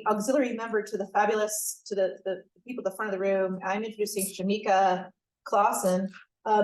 auxiliary member to the fabulous, to the people at the front of the room. I'm introducing Shamika Klassen.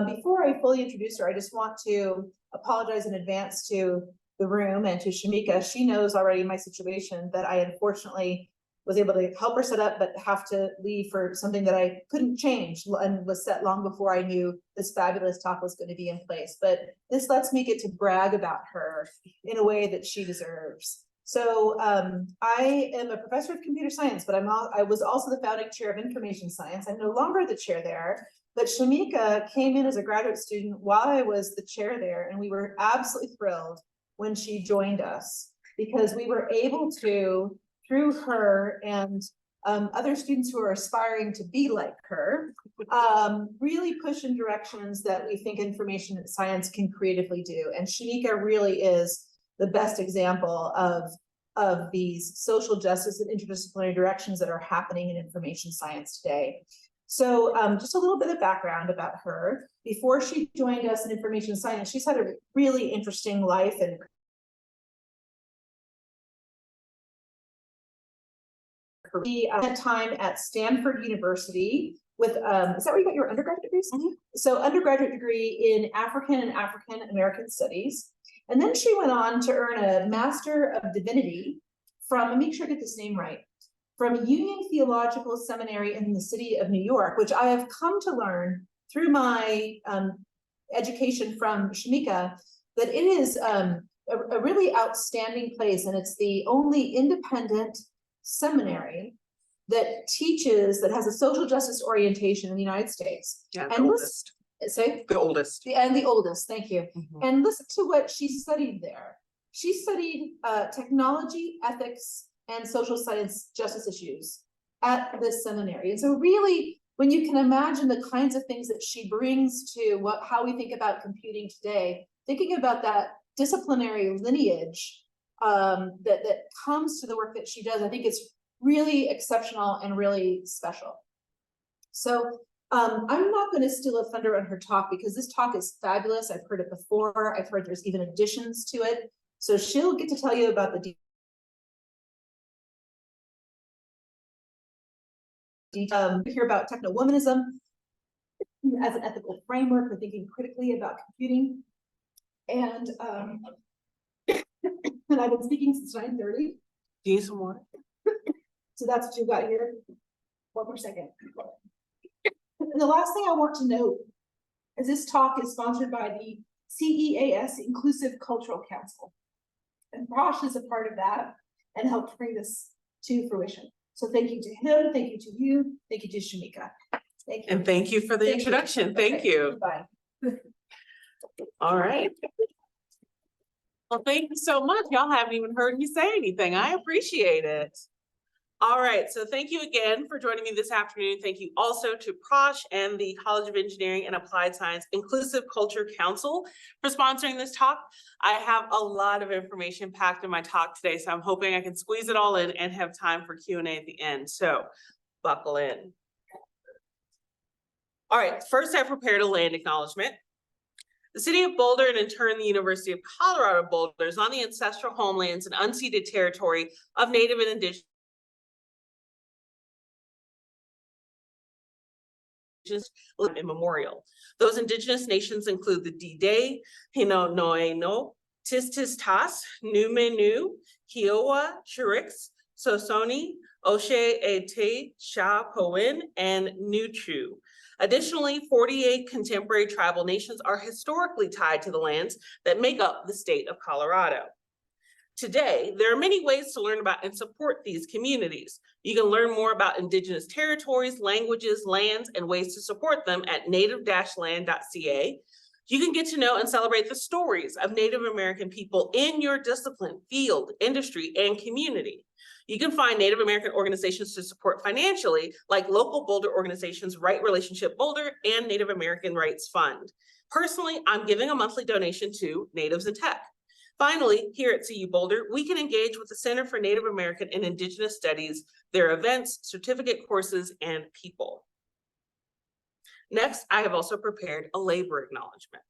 Before I fully introduce her, I just want to apologize in advance to the room and to Shamika. She knows already my situation, that I unfortunately was able to help her set up, but have to leave for something that I couldn't change and was set long before I knew this fabulous talk was going to be in place. But this lets me get to brag about her in a way that she deserves. So I am a professor of computer science, but I was also the founding chair of information science. I'm no longer the chair there, but Shamika came in as a graduate student while I was the chair there, and we were absolutely thrilled when she joined us, because we were able to, through her and other students who are aspiring to be like her, really push in directions that we think information science can creatively do. And Shamika really is the best example of these social justice and interdisciplinary directions that are happening in information science today. So just a little bit of background about her. Before she joined us in information science, she's had a really interesting life and she spent time at Stanford University with, is that where you got your undergraduate degrees? Mm-hmm. So undergraduate degree in African and African American Studies. And then she went on to earn a Master of Divinity from, let me make sure I get this name right, from Union Theological Seminary in the city of New York, which I have come to learn through my education from Shamika, that it is a really outstanding place. And it's the only independent seminary that teaches, that has a social justice orientation in the United States. Yeah, the oldest. Say? The oldest. The oldest, thank you. Mm-hmm. And listen to what she studied there. She studied technology, ethics, and social science justice issues at this seminary. And so really, when you can imagine the kinds of things that she brings to how we think about computing today, thinking about that disciplinary lineage that comes to the work that she does, I think it's really exceptional and really special. So I'm not going to steal a thunder on her talk, because this talk is fabulous. I've heard it before. I've heard there's even additions to it. So she'll get to tell you about the detail. Hear about technowomanism as an ethical framework for thinking critically about computing. And and I've been speaking since 9:30. Do you need some water? So that's what you got here. One more second. And the last thing I want to note is this talk is sponsored by the CEAS Inclusive Cultural Council. And Prosh is a part of that and helped bring this to fruition. So thank you to him, thank you to you, thank you to Shamika. Thank you. And thank you for the introduction. Thank you. Bye. All right. Well, thank you so much. Y'all haven't even heard me say anything. I appreciate it. All right, so thank you again for joining me this afternoon. Thank you also to Prosh and the College of Engineering and Applied Science Inclusive Culture Council for sponsoring this talk. I have a lot of information packed in my talk today, so I'm hoping I can squeeze it all in and have time for Q&A at the end, so buckle in. All right, first I prepared a land acknowledgement. The city of Boulder, and in turn the University of Colorado Boulder, is on the ancestral homelands and unceded territory of Native and Indigenous immemorial. Those indigenous nations include the Dide, Hinonoeno, Tististas, Numenu, Kiowa, Chirix, Sosoni, Oshe Ete, Sha Powin, and Nuchu. Additionally, 48 contemporary tribal nations are historically tied to the lands that make up the state of Colorado. Today, there are many ways to learn about and support these communities. You can learn more about indigenous territories, languages, lands, and ways to support them at native-land.ca. You can get to know and celebrate the stories of Native American people in your discipline, field, industry, and community. You can find Native American organizations to support financially, like local Boulder organizations Right Relationship Boulder and Native American Rights Fund. Personally, I'm giving a monthly donation to Natives in Tech. Finally, here at CU Boulder, we can engage with the Center for Native American and Indigenous Studies, their events, certificate courses, and people. Next, I have also prepared a labor acknowledgement.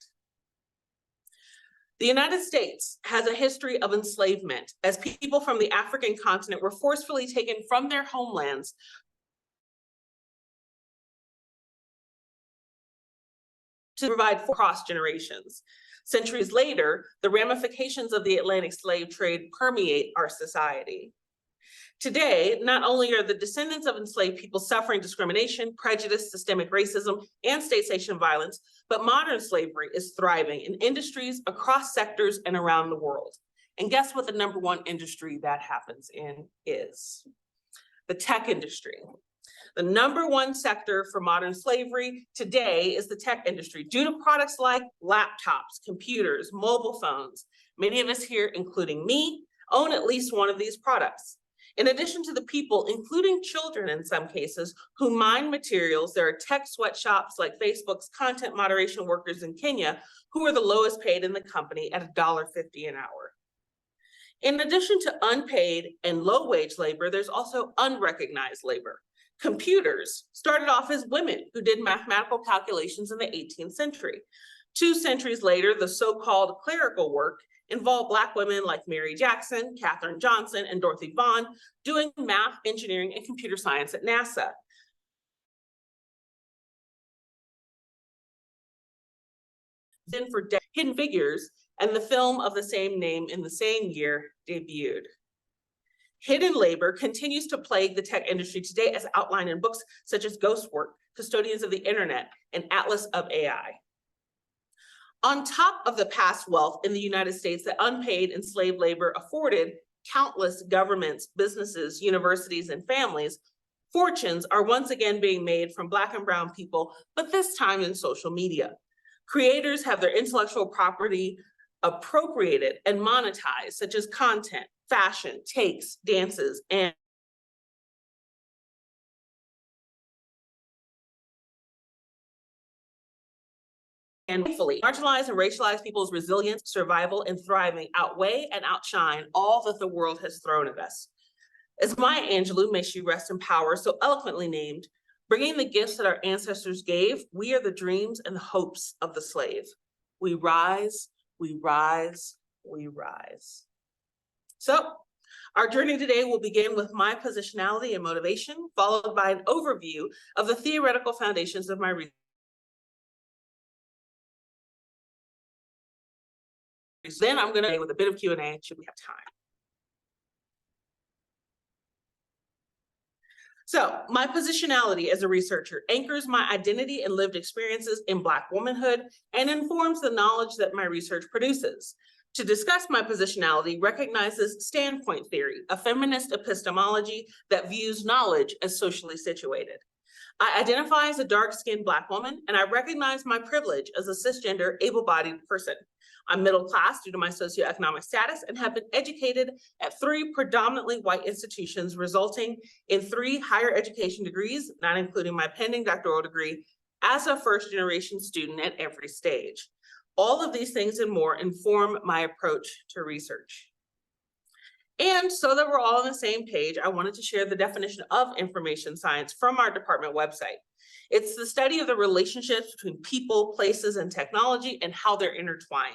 The United States has a history of enslavement, as people from the African continent were forcefully taken from their homelands to provide for cross generations. Centuries later, the ramifications of the Atlantic slave trade permeate our society. Today, not only are the descendants of enslaved people suffering discrimination, prejudice, systemic racism, and state-sanctioned violence, but modern slavery is thriving in industries across sectors and around the world. And guess what the #1 industry that happens in is? The tech industry. The #1 sector for modern slavery today is the tech industry, due to products like laptops, computers, mobile phones. Many of us here, including me, own at least one of these products. In addition to the people, including children in some cases, who mine materials, there are tech sweatshops like Facebook's content moderation workers in Kenya, who are the lowest paid in the company at $1.50 an hour. In addition to unpaid and low-wage labor, there's also unrecognized labor. Computers started off as women who did mathematical calculations in the 18th century. 2 centuries later, the so-called clerical work involved Black women like Mary Jackson, Katherine Johnson, and Dorothy Vaughan doing math, engineering, and computer science at NASA. Then for Hidden Figures, and the film of the same name in the same year debuted. Hidden labor continues to plague the tech industry today, as outlined in books such as Ghost Work, Custodians of the Internet, and Atlas of AI. On top of the past wealth in the United States that unpaid enslaved labor afforded countless governments, businesses, universities, and families, fortunes are once again being made from Black and brown people, but this time in social media. Creators have their intellectual property appropriated and monetized, such as content, fashion, takes, dances, and thankfully, marginalized and racialized people's resilience, survival, and thriving outweigh and outshine all that the world has thrown at us. As Maya Angelou, may she rest in power, so eloquently named, bringing the gifts that our ancestors gave, we are the dreams and the hopes of the slave. We rise, we rise, we rise. So, our journey today will begin with my positionality and motivation, followed by an overview of the theoretical foundations of my research. Then I'm going to end with a bit of Q&A, should we have time. So, my positionality as a researcher anchors my identity and lived experiences in Black womanhood and informs the knowledge that my research produces. To discuss my positionality recognizes standpoint theory, a feminist epistemology that views knowledge as socially situated. I identify as a dark-skinned Black woman, and I recognize my privilege as a cisgender, able-bodied person. I'm middle class due to my socioeconomic status and have been educated at 3 predominantly white institutions, resulting in 3 higher education degrees, not including my pending doctoral degree, as a first-generation student at every stage. All of these things and more inform my approach to research. And so that we're all on the same page, I wanted to share the definition of information science from our department website. It's the study of the relationships between people, places, and technology and how they're intertwined.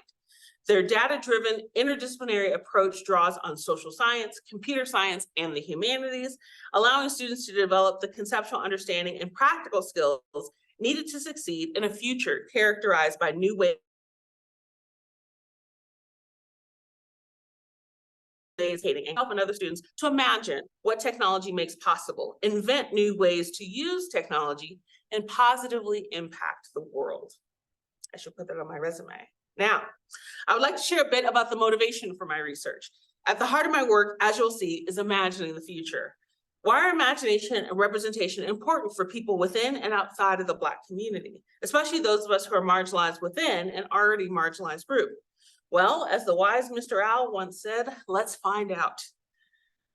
Their data-driven interdisciplinary approach draws on social science, computer science, and the humanities, allowing students to develop the conceptual understanding and practical skills needed to succeed in a future characterized by new ways and helping other students to imagine what technology makes possible, invent new ways to use technology, and positively impact the world. I should put that on my resume. Now, I would like to share a bit about the motivation for my research. At the heart of my work, as you'll see, is imagining the future. Why are imagination and representation important for people within and outside of the Black community, especially those of us who are marginalized within an already marginalized group? Well, as the wise Mr. Owl once said, let's find out.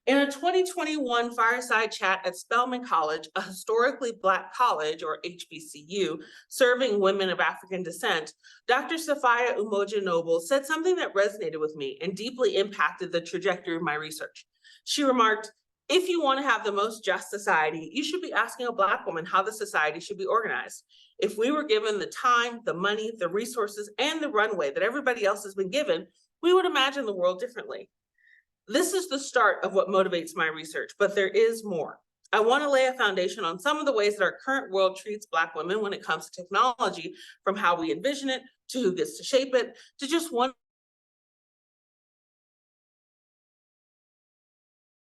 In a 2021 fireside chat at Spelman College, a historically Black college, or HBCU, serving women of African descent, Dr. Sophia Umoja Noble said something that resonated with me and deeply impacted the trajectory of my research. She remarked, If you want to have the most just society, you should be asking a Black woman how the society should be organized. If we were given the time, the money, the resources, and the runway that everybody else has been given, we would imagine the world differently. This is the start of what motivates my research, but there is more. I want to lay a foundation on some of the ways that our current world treats Black women when it comes to technology, from how we envision it, to who gets to shape it, to just one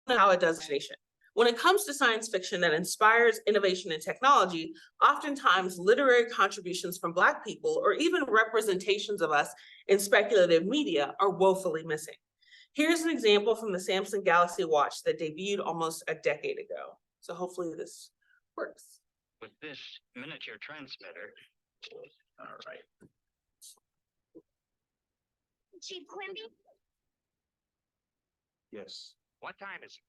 how it does nation. When it comes to science fiction that inspires innovation and technology, oftentimes literary contributions from Black people or even representations of us in speculative media are woefully missing. Here's an example from the Samsung Galaxy Watch that debuted almost a decade ago. So hopefully this works. With this miniature transmitter. All right. Chief Quimby? Yes. What time is it?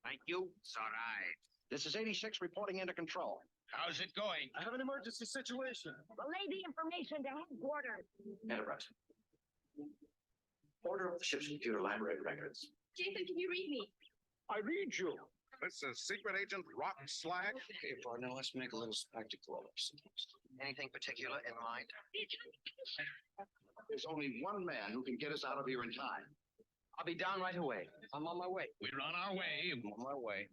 Thank you. It's all right. This is 86 reporting into control. How's it going? I have an emergency situation. Relay the information to headquarters. Enterprise. Order of the ship's computer library records. Jason, can you read me? I read you. This is Secret Agent Rock Slag. Okay, partner, let's make a little spectacle of ourselves. Anything particular in mind? There's only one man who can get us out of here in time. I'll be down right away. I'm on my way. We're on our way. I'm on my way.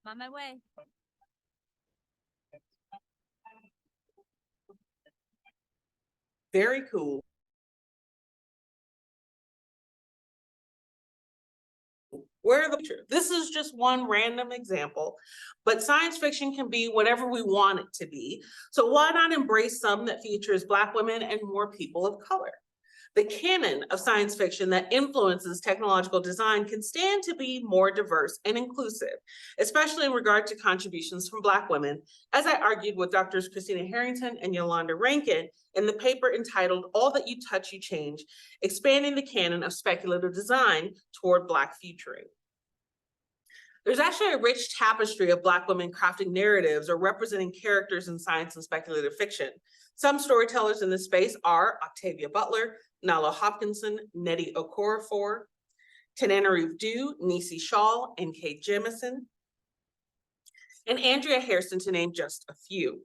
I'm on my way. Very cool. Where the future? This is just one random example, but science fiction can be whatever we want it to be. So why not embrace some that features Black women and more people of color? The canon of science fiction that influences technological design can stand to be more diverse and inclusive, especially in regard to contributions from Black women, as I argued with Drs. Christina Harrington and Yolanda Rankin in the paper entitled All That You Touch, You Change, Expanding the Canon of Speculative Design Toward Black Futuring. There's actually a rich tapestry of Black women crafting narratives or representing characters in science and speculative fiction. Some storytellers in this space are Octavia Butler, Nalo Hopkinson, Nettie Okorafor, Tananarive Due, Nisi Shaw, and Kate Jemison, and Andrea Hairston, to name just a few.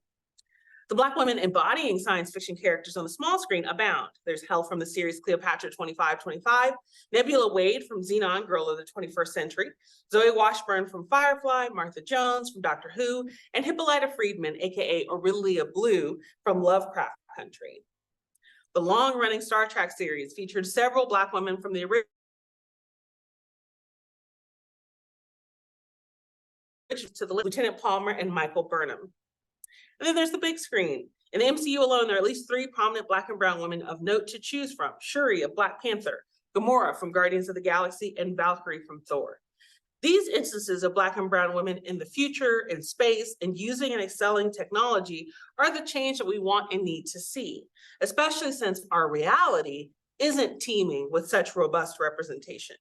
The Black women embodying science fiction characters on the small screen abound. There's Hel from the series Cleopatra 2525, Nebula Wade from Xenon, Girl of the 21st Century, Zoe Washburn from Firefly, Martha Jones from Doctor Who, and Hippolyta Friedman, aka Aurelia Blue from Lovecraft Country. The long-running Star Trek series featured several Black women from the original to the Lieutenant Palmer and Michael Burnham. And then there's the big screen. In the MCU alone, there are at least 3 prominent Black and brown women of note to choose from: Shuri of Black Panther, Gamora from Guardians of the Galaxy, and Valkyrie from Thor. These instances of Black and brown women in the future, in space, and using and excelling technology are the change that we want and need to see, especially since our reality isn't teeming with such robust representation.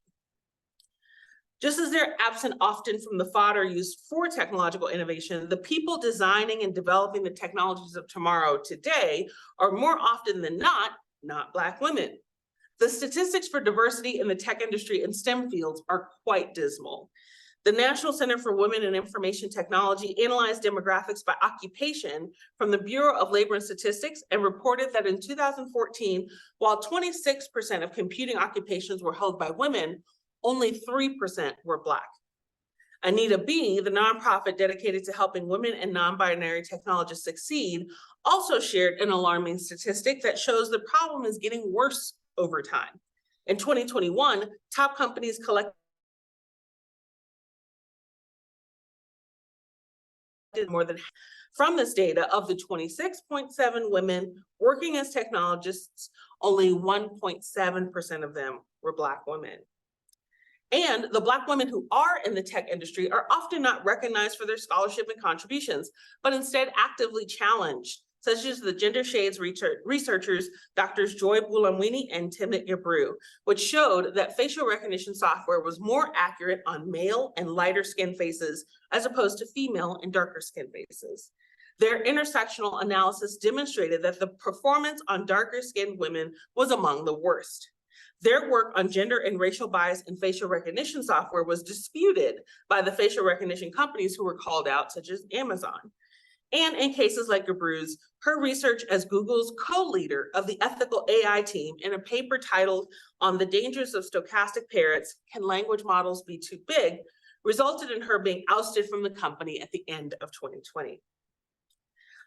Just as they're absent often from the fodder used for technological innovation, the people designing and developing the technologies of tomorrow today are more often than not Black women. The statistics for diversity in the tech industry and STEM fields are quite dismal. The National Center for Women in Information Technology analyzed demographics by occupation from the Bureau of Labor and Statistics and reported that in 2014, while 26% of computing occupations were held by women, only 3% were Black. Anita B., the nonprofit dedicated to helping women and non-binary technologists succeed, also shared an alarming statistic that shows the problem is getting worse over time. In 2021, top companies collected more than from this data. Of the 26.7 women working as technologists, only 1.7% of them were Black women. And the Black women who are in the tech industry are often not recognized for their scholarship and contributions, but instead actively challenged, such as the gender shades researchers, Drs. Joy Bulamwini and Timnit Yabru, which showed that facial recognition software was more accurate on male and lighter skinned faces as opposed to female and darker skinned faces. Their intersectional analysis demonstrated that the performance on darker skinned women was among the worst. Their work on gender and racial bias in facial recognition software was disputed by the facial recognition companies who were called out, such as Amazon. And in cases like Gabru's, her research as Google's co-leader of the ethical AI team in a paper titled "On the Dangers of Stochastic Parrots, Can Language Models Be Too Big?" resulted in her being ousted from the company at the end of 2020.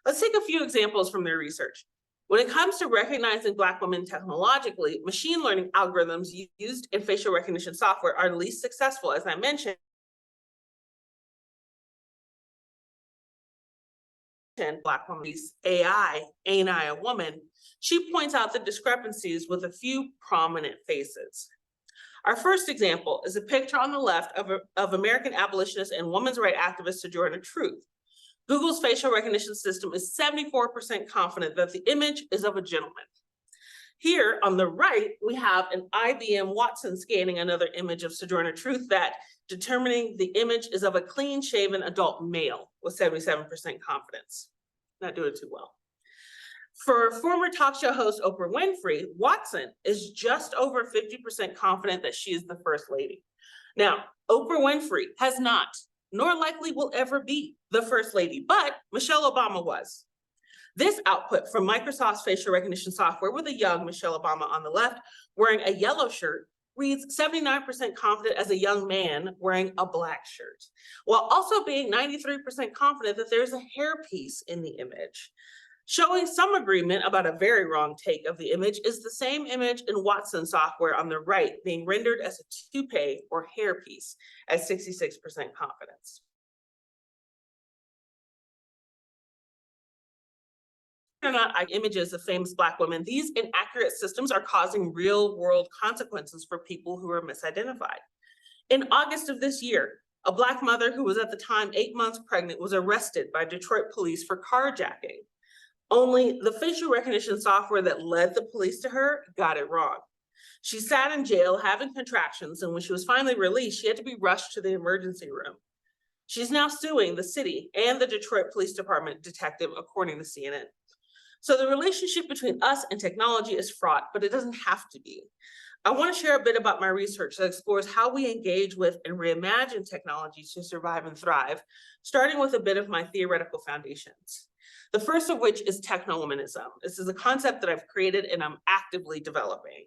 Let's take a few examples from their research. When it comes to recognizing Black women technologically, machine learning algorithms used in facial recognition software are least successful, as I mentioned. Black woman, AI, ain't I a woman? She points out the discrepancies with a few prominent faces. Our first example is a picture on the left of American abolitionist and women's rights activist Sojourner Truth. Google's facial recognition system is 74% confident that the image is of a gentleman. Here on the right, we have an IBM Watson scanning another image of Sojourner Truth that determining the image is of a clean-shaven adult male with 77% confidence. Not doing too well. For former talk show host Oprah Winfrey, Watson is just over 50% confident that she is the first lady. Now, Oprah Winfrey has not, nor likely will ever be, the first lady, but Michelle Obama was. This output from Microsoft's facial recognition software with a young Michelle Obama on the left wearing a yellow shirt reads 79% confident as a young man wearing a black shirt, while also being 93% confident that there's a hairpiece in the image. Showing some agreement about a very wrong take of the image is the same image in Watson software on the right being rendered as a toupee or hairpiece at 66% confidence. Or not images of famous Black women, these inaccurate systems are causing real world consequences for people who are misidentified. In August of this year, a Black mother who was at the time 8 months pregnant was arrested by Detroit police for carjacking. Only the facial recognition software that led the police to her got it wrong. She sat in jail having contractions, and when she was finally released, she had to be rushed to the emergency room. She's now suing the city and the Detroit Police Department detective, according to CNN. So the relationship between us and technology is fraught, but it doesn't have to be. I want to share a bit about my research that explores how we engage with and reimagine technology to survive and thrive, starting with a bit of my theoretical foundations. The first of which is technowomanism. This is a concept that I've created and I'm actively developing.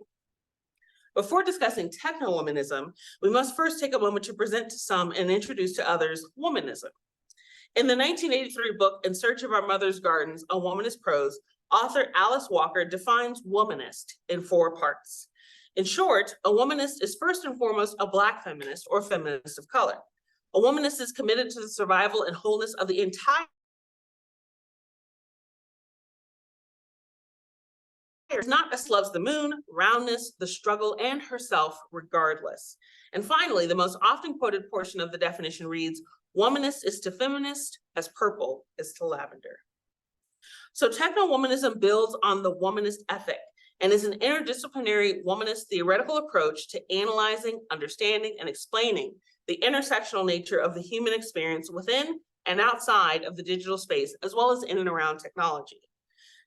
Before discussing technowomanism, we must first take a moment to present to some and introduce to others womanism. In the 1983 book, In Search of Our Mother's Gardens, A Womanist Prose, author Alice Walker defines womanist in 4 parts. In short, a womanist is first and foremost a Black feminist or feminist of color. A womanist is committed to the survival and wholeness of the entire not as loves the moon, roundness, the struggle, and herself regardless. And finally, the most often quoted portion of the definition reads, womanist is to feminist as purple is to lavender. So techno-womanism builds on the womanist ethic and is an interdisciplinary womanist theoretical approach to analyzing, understanding, and explaining the intersectional nature of the human experience within and outside of the digital space, as well as in and around technology.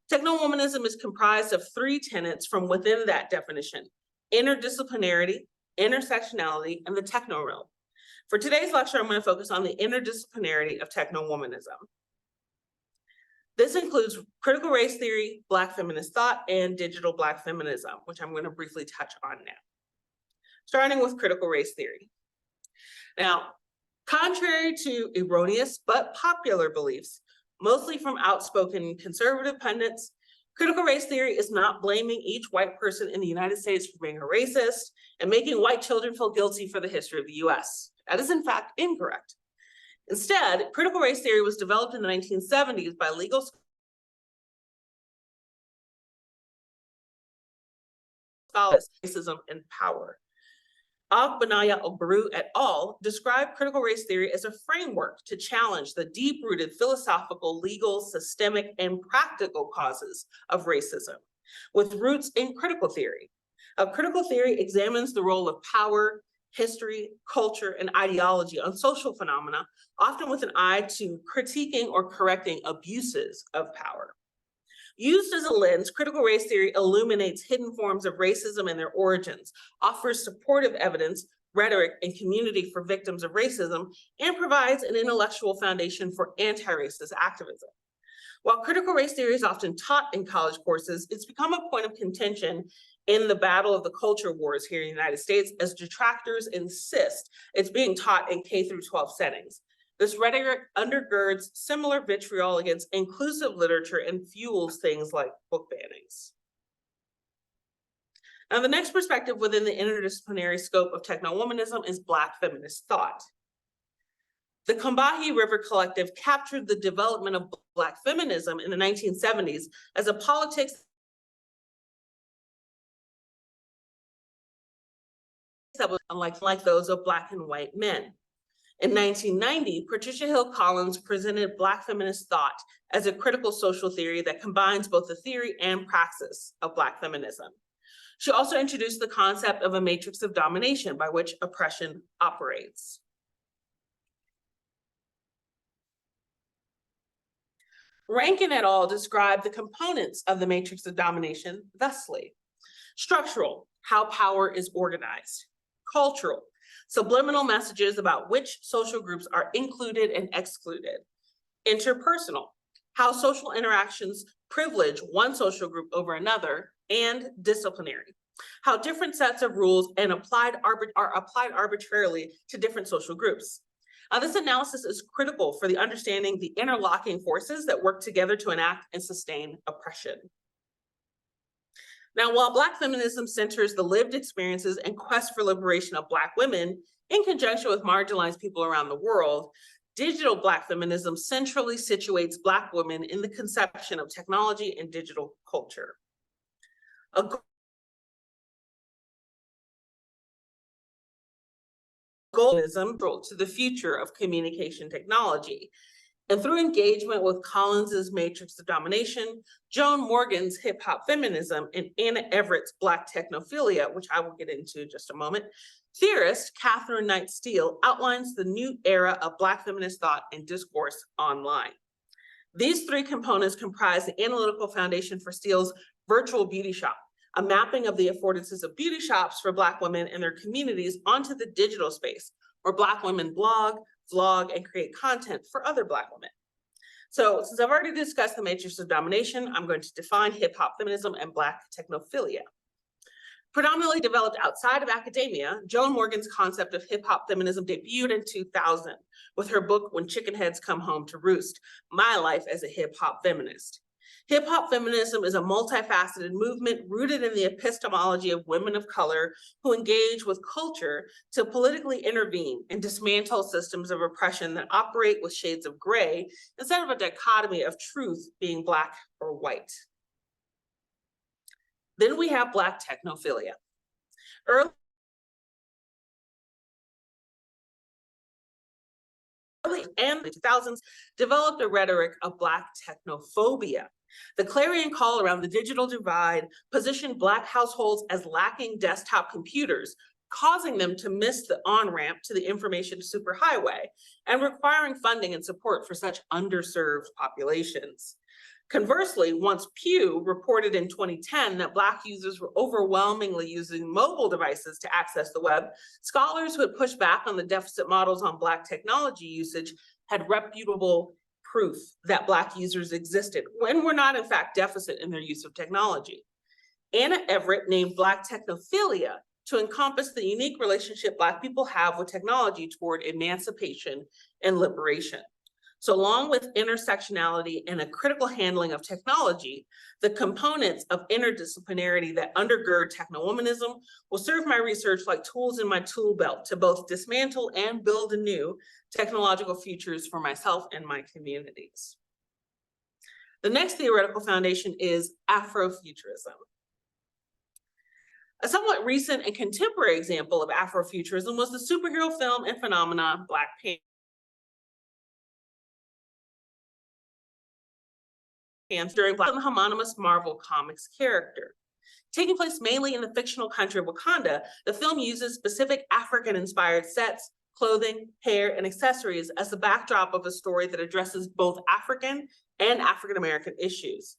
Techno-womanism is comprised of 3 tenets from within that definition: interdisciplinarity, intersectionality, and the techno realm. For today's lecture, I'm going to focus on the interdisciplinarity of techno-womanism. This includes critical race theory, Black feminist thought, and digital Black feminism, which I'm going to briefly touch on now. Starting with critical race theory. Now, contrary to erroneous but popular beliefs, mostly from outspoken conservative pundits, critical race theory is not blaming each white person in the United States for being a racist and making white children feel guilty for the history of the US. That is in fact incorrect. Instead, critical race theory was developed in the 1970s by legal scholars, racism and power. Agbanaya Ogberu et al. Described critical race theory as a framework to challenge the deep-rooted philosophical, legal, systemic, and practical causes of racism, with roots in critical theory. Critical theory examines the role of power, history, culture, and ideology on social phenomena, often with an eye to critiquing or correcting abuses of power. Used as a lens, critical race theory illuminates hidden forms of racism and their origins, offers supportive evidence, rhetoric, and community for victims of racism, and provides an intellectual foundation for anti-racist activism. While critical race theory is often taught in college courses, it's become a point of contention in the battle of the culture wars here in the United States, as detractors insist it's being taught in K through 12 settings. This rhetoric undergirds similar vitriol against inclusive literature and fuels things like book bannings. Now, the next perspective within the interdisciplinary scope of technowomanism is Black feminist thought. The Combahee River Collective captured the development of Black feminism in the 1970s as a politics that was unlike those of Black and white men. In 1990, Patricia Hill Collins presented Black feminist thought as a critical social theory that combines both the theory and praxis of Black feminism. She also introduced the concept of a matrix of domination by which oppression operates. Rankin et al. Described the components of the matrix of domination thusly: structural, how power is organized; cultural, subliminal messages about which social groups are included and excluded; interpersonal, how social interactions privilege one social group over another; and disciplinary, how different sets of rules are applied arbitrarily to different social groups. This analysis is critical for the understanding the interlocking forces that work together to enact and sustain oppression. Now, while Black feminism centers the lived experiences and quest for liberation of Black women in conjunction with marginalized people around the world, digital Black feminism centrally situates Black women in the conception of technology and digital culture. A goalism to the future of communication technology. And through engagement with Collins's matrix of domination, Joan Morgan's hip hop feminism, and Anna Everett's Black technophilia, which I will get into in just a moment, theorist Catherine Knight Steele outlines the new era of Black feminist thought and discourse online. These three components comprise the analytical foundation for Steele's virtual beauty shop, a mapping of the affordances of beauty shops for Black women and their communities onto the digital space, where Black women blog, vlog, and create content for other Black women. So since I've already discussed the matrix of domination, I'm going to define hip hop feminism and Black technophilia. Predominantly developed outside of academia, Joan Morgan's concept of hip hop feminism debuted in 2000 with her book, When Chicken Heads Come Home to Roost: My Life as a Hip Hop Feminist. Hip hop feminism is a multifaceted movement rooted in the epistemology of women of color who engage with culture to politically intervene and dismantle systems of oppression that operate with shades of gray instead of a dichotomy of truth being Black or white. Then we have Black technophilia. Early and the 2000s developed a rhetoric of Black technophobia. The clarion call around the digital divide positioned Black households as lacking desktop computers, causing them to miss the on-ramp to the information superhighway and requiring funding and support for such underserved populations. Conversely, once Pew reported in 2010 that Black users were overwhelmingly using mobile devices to access the web, scholars who had pushed back on the deficit models on Black technology usage had reputable proof that Black users existed when were not in fact deficit in their use of technology. Anna Everett named Black technophilia to encompass the unique relationship Black people have with technology toward emancipation and liberation. So along with intersectionality and a critical handling of technology, the components of interdisciplinarity that undergird technowomanism will serve my research like tools in my tool belt to both dismantle and build anew technological futures for myself and my communities. The next theoretical foundation is Afrofuturism. A somewhat recent and contemporary example of Afrofuturism was the superhero film and phenomenon Black Panther, during Black the homonymous Marvel Comics character. Taking place mainly in the fictional country of Wakanda, the film uses specific African-inspired sets, clothing, hair, and accessories as the backdrop of a story that addresses both African and African-American issues.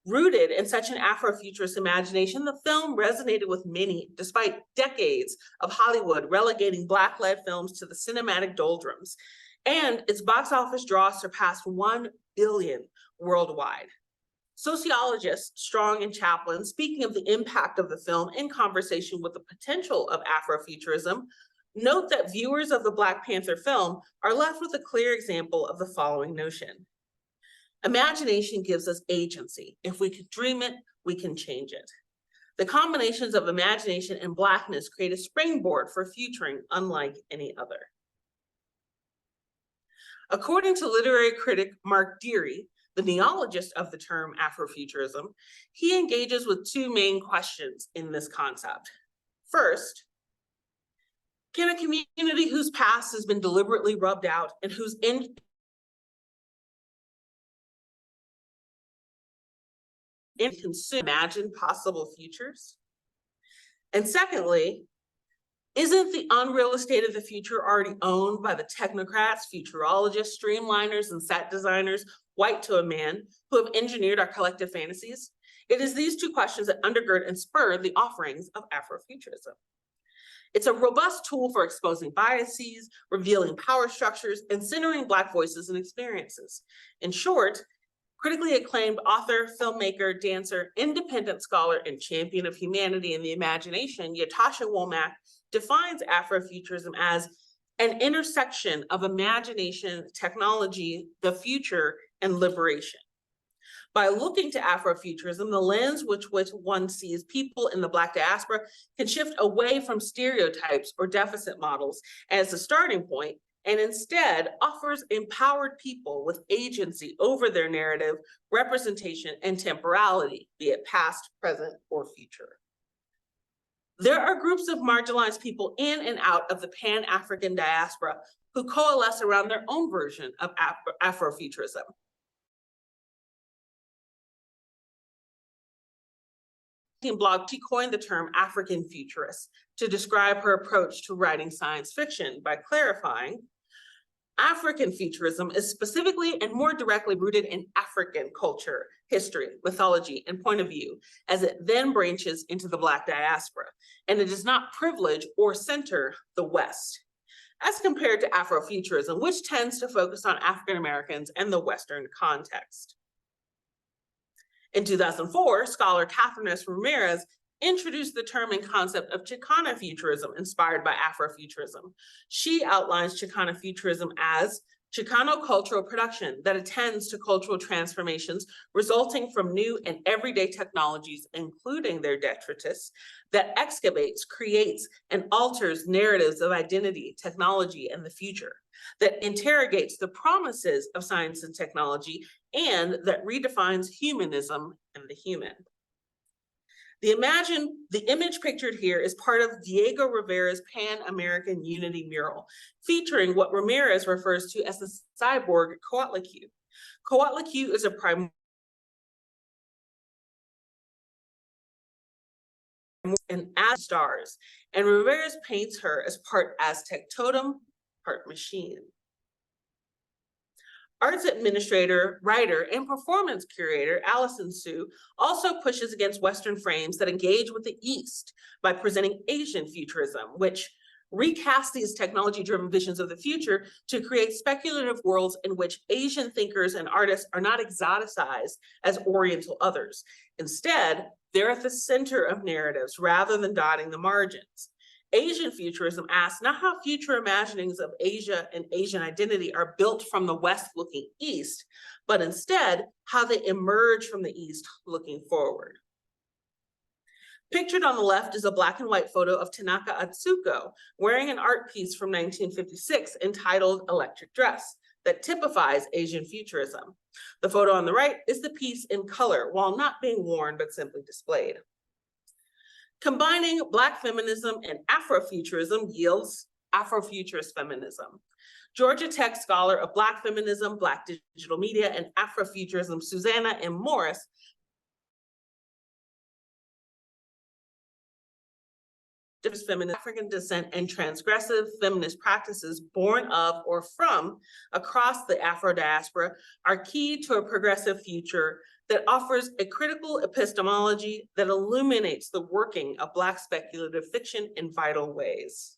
Rooted in such an Afrofuturist imagination, the film resonated with many, despite decades of Hollywood relegating Black-led films to the cinematic doldrums. And its box office draw surpassed 1 billion worldwide. Sociologists Strong and Chaplin, speaking of the impact of the film in conversation with the potential of Afrofuturism, note that viewers of the Black Panther film are left with a clear example of the following notion. Imagination gives us agency. If we can dream it, we can change it. The combinations of imagination and Blackness create a springboard for futuring unlike any other. According to literary critic Mark Deary, the neologist of the term Afrofuturism, he engages with two main questions in this concept. First, can a community whose past has been deliberately rubbed out and whose imagine possible futures? And secondly, isn't the unreal state of the future already owned by the technocrats, futurologists, streamliners, and set designers, white to a man, who have engineered our collective fantasies? It is these two questions that undergird and spur the offerings of Afrofuturism. It's a robust tool for exposing biases, revealing power structures, and centering Black voices and experiences. In short, critically acclaimed author, filmmaker, dancer, independent scholar, and champion of humanity and the imagination, Ytasha Womack defines Afrofuturism as an intersection of imagination, technology, the future, and liberation. By looking to Afrofuturism, the lens which one sees people in the Black diaspora can shift away from stereotypes or deficit models as a starting point, and instead offers empowered people with agency over their narrative, representation, and temporality, be it past, present, or future. There are groups of marginalized people in and out of the Pan-African diaspora who coalesce around their own version of Afrofuturism. Blog, she coined the term African futurist to describe her approach to writing science fiction by clarifying, African futurism is specifically and more directly rooted in African culture, history, mythology, and point of view, as it then branches into the Black diaspora, and it does not privilege or center the West, as compared to Afrofuturism, which tends to focus on African Americans and the Western context. In 2004, scholar Catherine S. Ramirez introduced the term and concept of Chicana futurism inspired by Afrofuturism. She outlines Chicana futurism as Chicano cultural production that attends to cultural transformations resulting from new and everyday technologies, including their detritus, that excavates, creates, and alters narratives of identity, technology, and the future, that interrogates the promises of science and technology, and that redefines humanism and the human. The image pictured here is part of Diego Rivera's Pan-American Unity mural, featuring what Ramirez refers to as the cyborg Coatlicue. Coatlicue is a primordial and as stars, and Ramirez paints her as part Aztec totem, part machine. Arts administrator, writer, and performance curator Allison Sue also pushes against Western frames that engage with the East by presenting Asian futurism, which recasts these technology-driven visions of the future to create speculative worlds in which Asian thinkers and artists are not exoticized as Oriental others. Instead, they're at the center of narratives rather than dotting the margins. Asian futurism asks not how future imaginings of Asia and Asian identity are built from the West looking East, but instead how they emerge from the East looking forward. Pictured on the left is a black and white photo of Tanaka Atsuko wearing an art piece from 1956 entitled Electric Dress that typifies Asian futurism. The photo on the right is the piece in color while not being worn but simply displayed. Combining Black feminism and Afrofuturism yields Afrofuturist feminism. Georgia Tech scholar of Black feminism, Black digital media, and Afrofuturism, Susanna M. Morris, feminist African descent and transgressive feminist practices born of or from across the Afro diaspora are key to a progressive future that offers a critical epistemology that illuminates the working of Black speculative fiction in vital ways.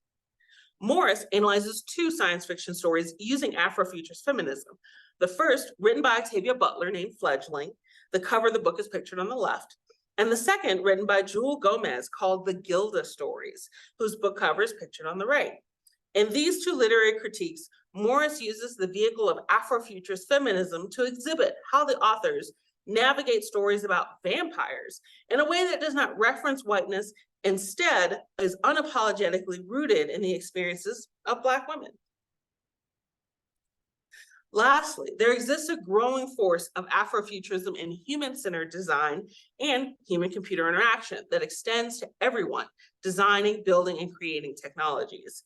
Morris analyzes two science fiction stories using Afrofuturist feminism. The first, written by Octavia Butler, named Fledgling. The cover of the book is pictured on the left. And the second, written by Jewel Gomez, called The Gilda Stories, whose book cover is pictured on the right. In these two literary critiques, Morris uses the vehicle of Afrofuturist feminism to exhibit how the authors navigate stories about vampires in a way that does not reference whiteness, instead is unapologetically rooted in the experiences of Black women. Lastly, there exists a growing force of Afrofuturism in human-centered design and human-computer interaction that extends to everyone designing, building, and creating technologies.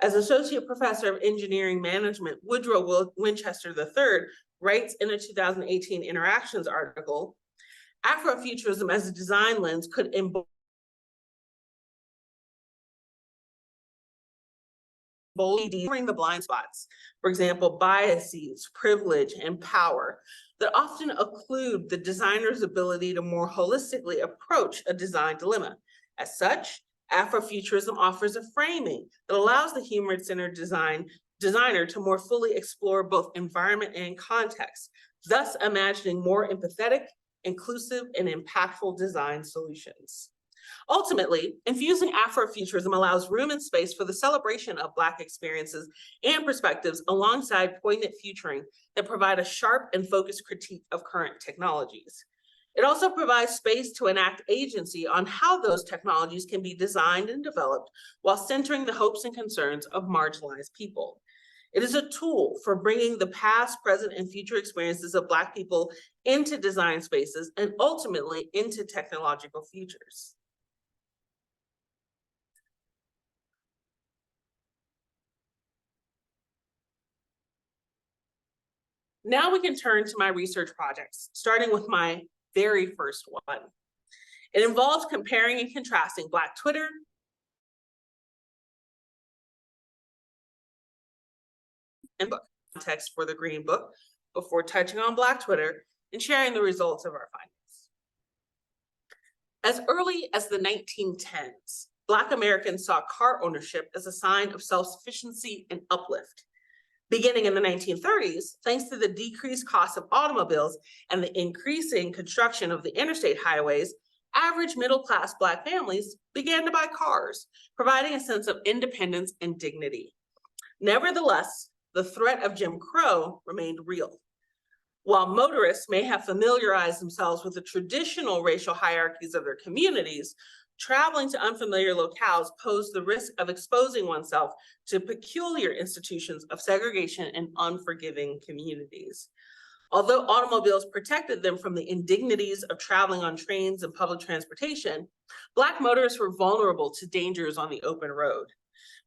As Associate Professor of Engineering Management, Woodrow Winchester III writes in a 2018 Interactions article, Afrofuturism as a design lens could embody the blind spots, for example, biases, privilege, and power that often occlude the designer's ability to more holistically approach a design dilemma. As such, Afrofuturism offers a framing that allows the human-centered designer to more fully explore both environment and context, thus imagining more empathetic, inclusive, and impactful design solutions. Ultimately, infusing Afrofuturism allows room and space for the celebration of Black experiences and perspectives alongside poignant futuring that provide a sharp and focused critique of current technologies. It also provides space to enact agency on how those technologies can be designed and developed while centering the hopes and concerns of marginalized people. It is a tool for bringing the past, present, and future experiences of Black people into design spaces and ultimately into technological futures. Now we can turn to my research projects, starting with my very first one. It involves comparing and contrasting Black Twitter and book context for the Green Book before touching on Black Twitter and sharing the results of our findings. As early as the 1910s, Black Americans saw car ownership as a sign of self-sufficiency and uplift. Beginning in the 1930s, thanks to the decreased cost of automobiles and the increasing construction of the interstate highways, average middle-class Black families began to buy cars, providing a sense of independence and dignity. Nevertheless, the threat of Jim Crow remained real. While motorists may have familiarized themselves with the traditional racial hierarchies of their communities, traveling to unfamiliar locales posed the risk of exposing oneself to peculiar institutions of segregation and unforgiving communities. Although automobiles protected them from the indignities of traveling on trains and public transportation, Black motorists were vulnerable to dangers on the open road.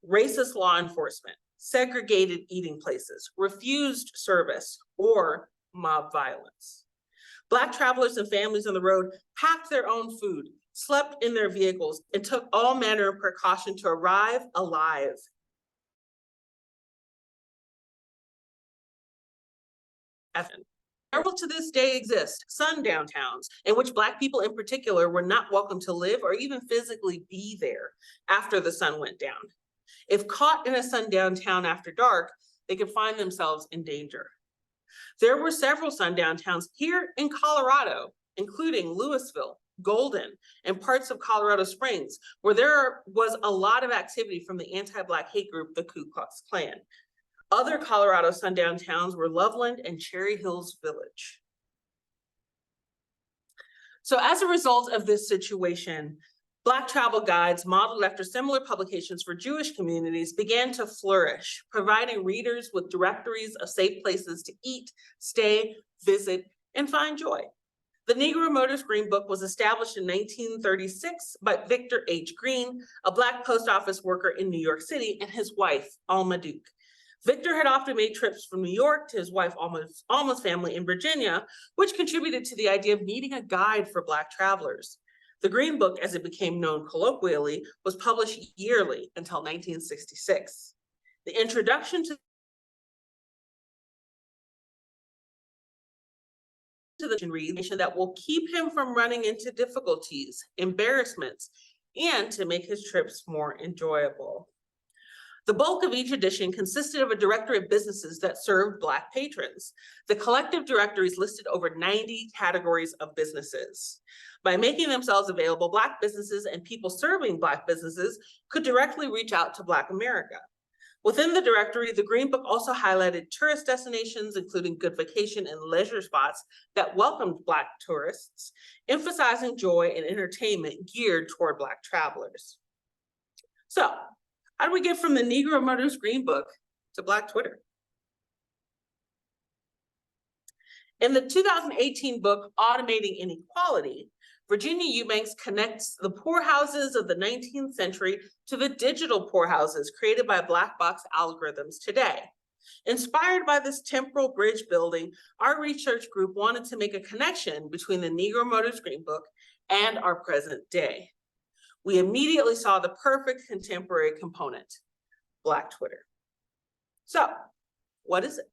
Racist law enforcement, segregated eating places, refused service, or mob violence. Black travelers and families on the road packed their own food, slept in their vehicles, and took all manner of precaution to arrive alive. Several to this day exist sundown towns in which Black people in particular were not welcome to live or even physically be there after the sun went down. If caught in a sundown town after dark, they could find themselves in danger. There were several sundown towns here in Colorado, including Louisville, Golden, and parts of Colorado Springs, where there was a lot of activity from the anti-Black hate group, the Ku Klux Klan. Other Colorado sundown towns were Loveland and Cherry Hills Village. So as a result of this situation, Black travel guides modeled after similar publications for Jewish communities began to flourish, providing readers with directories of safe places to eat, stay, visit, and find joy. The Negro Motors Green Book was established in 1936 by Victor H. Green, a Black post office worker in New York City, and his wife, Alma Duke. Victor had often made trips from New York to his wife Alma's family in Virginia, which contributed to the idea of needing a guide for Black travelers. The Green Book, as it became known colloquially, was published yearly until 1966. The introduction to to the information that will keep him from running into difficulties, embarrassments, and to make his trips more enjoyable. The bulk of each edition consisted of a directory of businesses that served Black patrons. The collective directories listed over 90 categories of businesses. By making themselves available, Black businesses and people serving Black businesses could directly reach out to Black America. Within the directory, the Green Book also highlighted tourist destinations, including good vacation and leisure spots that welcomed Black tourists, emphasizing joy and entertainment geared toward Black travelers. So, how do we get from the Negro Murders Green Book to Black Twitter? In the 2018 book, Automating Inequality, Virginia Eubanks connects the poorhouses of the 19th century to the digital poorhouses created by Black box algorithms today. Inspired by this temporal bridge building, our research group wanted to make a connection between the Negro Murders Green Book and our present day. We immediately saw the perfect contemporary component, Black Twitter. So, what is it?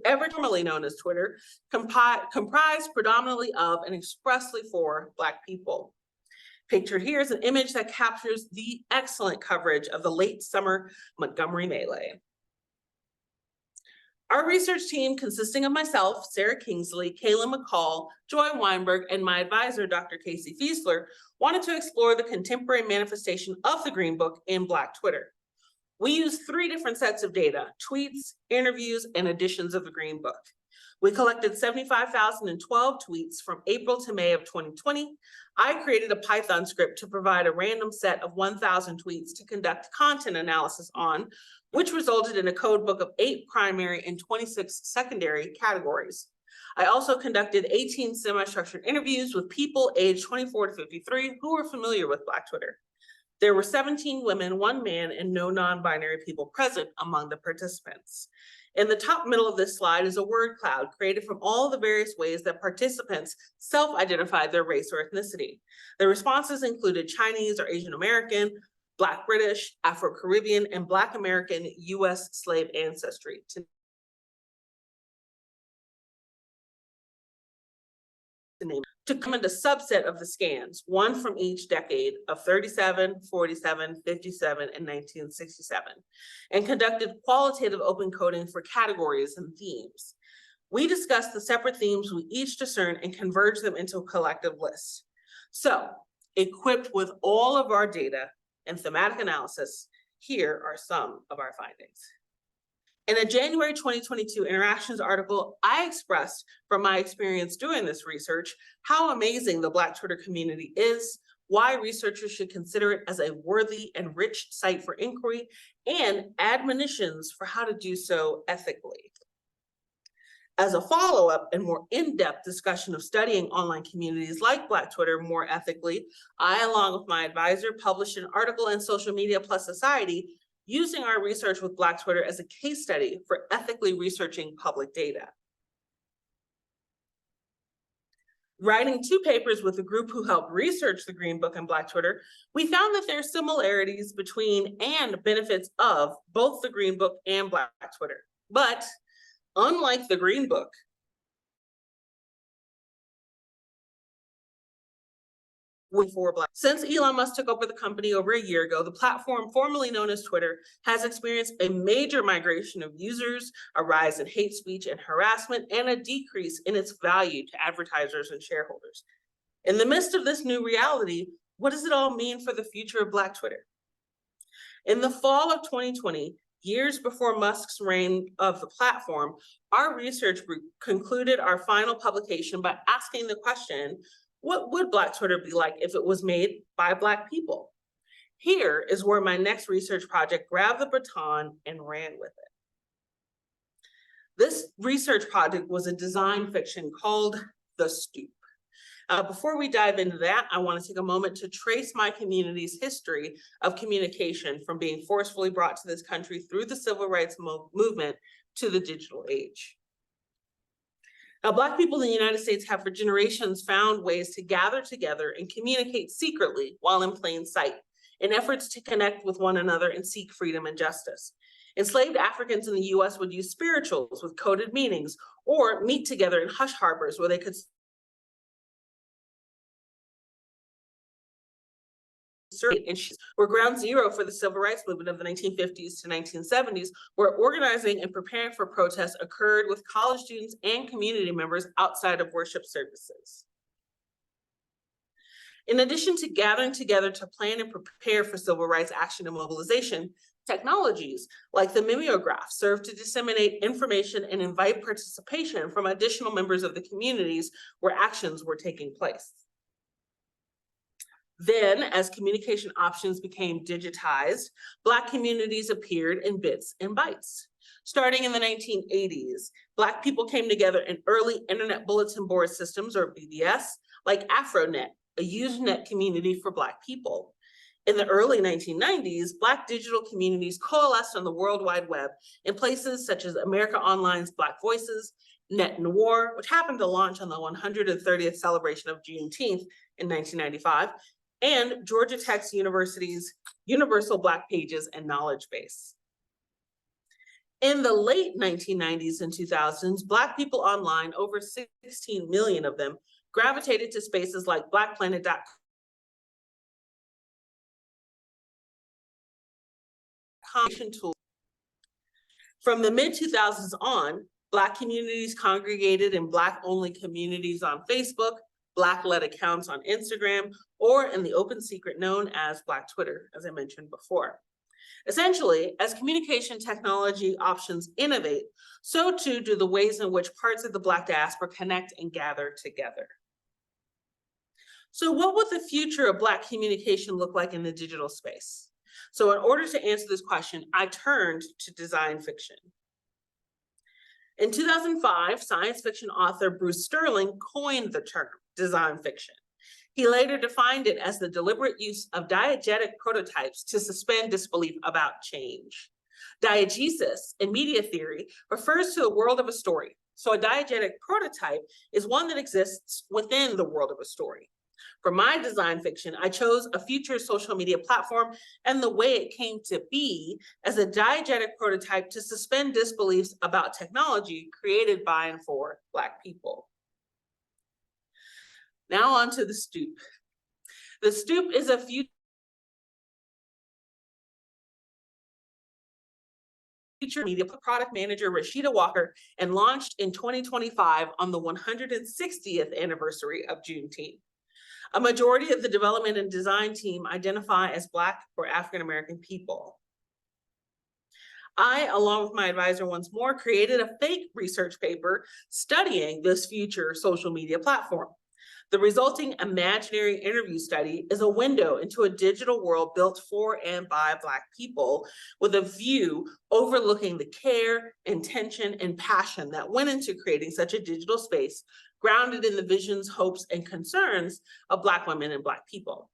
Ever formerly known as Twitter, comprised predominantly of and expressly for Black people. Pictured here is an image that captures the excellent coverage of the late summer Montgomery melee. Our research team, consisting of myself, Sarah Kingsley, Kayla McCall, Joy Weinberg, and my advisor, Dr. Casey Fiesler, wanted to explore the contemporary manifestation of the Green Book in Black Twitter. We used 3 different sets of data: tweets, interviews, and editions of the Green Book. We collected 75,012 tweets from April to May of 2020. I created a Python script to provide a random set of 1,000 tweets to conduct content analysis on, which resulted in a code book of 8 primary and 26 secondary categories. I also conducted 18 semi-structured interviews with people aged 24 to 53 who were familiar with Black Twitter. There were 17 women, 1 man, and no non-binary people present among the participants. In the top middle of this slide is a word cloud created from all the various ways that participants self-identified their race or ethnicity. The responses included Chinese or Asian American, Black British, Afro-Caribbean, and Black American US slave ancestry, to come into subset of the scans, 1 from each decade of 37, 47, 57, and 1967, and conducted qualitative open coding for categories and themes. We discussed the separate themes we each discerned and converged them into a collective list. So, equipped with all of our data and thematic analysis, here are some of our findings. In a January 2022 Interactions article, I expressed from my experience doing this research how amazing the Black Twitter community is, why researchers should consider it as a worthy and rich site for inquiry, and admonitions for how to do so ethically. As a follow-up and more in-depth discussion of studying online communities like Black Twitter more ethically, I, along with my advisor, published an article in Social Media Plus Society using our research with Black Twitter as a case study for ethically researching public data. Writing 2 papers with a group who helped research the Green Book and Black Twitter, we found that there are similarities between and benefits of both the Green Book and Black Twitter. But unlike the Green Book, since Elon Musk took over the company over a year ago, the platform formerly known as Twitter has experienced a major migration of users, a rise in hate speech and harassment, and a decrease in its value to advertisers and shareholders. In the midst of this new reality, what does it all mean for the future of Black Twitter? In the fall of 2020, years before Musk's reign of the platform, our research group concluded our final publication by asking the question, what would Black Twitter be like if it was made by Black people? Here is where my next research project grabbed the baton and ran with it. This research project was a design fiction called The Stoop. Before we dive into that, I want to take a moment to trace my community's history of communication from being forcefully brought to this country through the civil rights movement to the digital age. Now, Black people in the United States have for generations found ways to gather together and communicate secretly while in plain sight in efforts to connect with one another and seek freedom and justice. Enslaved Africans in the US would use spirituals with coded meanings or meet together in hush harbors where they could and were ground zero for the civil rights movement of the 1950s to 1970s, where organizing and preparing for protests occurred with college students and community members outside of worship services. In addition to gathering together to plan and prepare for civil rights action and mobilization, technologies like the mimeograph serve to disseminate information and invite participation from additional members of the communities where actions were taking place. Then, as communication options became digitized, Black communities appeared in bits and bytes. Starting in the 1980s, Black people came together in early internet bulletin board systems, or BBS, like AfroNet, a Usenet community for Black people. In the early 1990s, Black digital communities coalesced on the World Wide Web in places such as America Online's Black Voices, Net Noir, which happened to launch on the 130th celebration of Juneteenth in 1995, and Georgia Tech University's Universal Black Pages and Knowledge Base. In the late 1990s and 2000s, Black people online, over 16 million of them, gravitated to spaces like BlackPlanet.com tools. From the mid-2000s on, Black communities congregated in Black-only communities on Facebook, Black-led accounts on Instagram, or in the open secret known as Black Twitter, as I mentioned before. Essentially, as communication technology options innovate, so too do the ways in which parts of the Black diaspora connect and gather together. So what would the future of Black communication look like in the digital space? So in order to answer this question, I turned to design fiction. In 2005, science fiction author Bruce Sterling coined the term design fiction. He later defined it as the deliberate use of diegetic prototypes to suspend disbelief about change. Diegesis in media theory refers to the world of a story. So a diegetic prototype is one that exists within the world of a story. For my design fiction, I chose a future social media platform and the way it came to be as a diegetic prototype to suspend disbeliefs about technology created by and for Black people. Now on to the Stoop. The Stoop is a future media product manager, Rashida Walker, and launched in 2025 on the 160th anniversary of Juneteenth. A majority of the development and design team identify as Black or African-American people. I, along with my advisor once more, created a fake research paper studying this future social media platform. The resulting imaginary interview study is a window into a digital world built for and by Black people with a view overlooking the care, intention, and passion that went into creating such a digital space grounded in the visions, hopes, and concerns of Black women and Black people.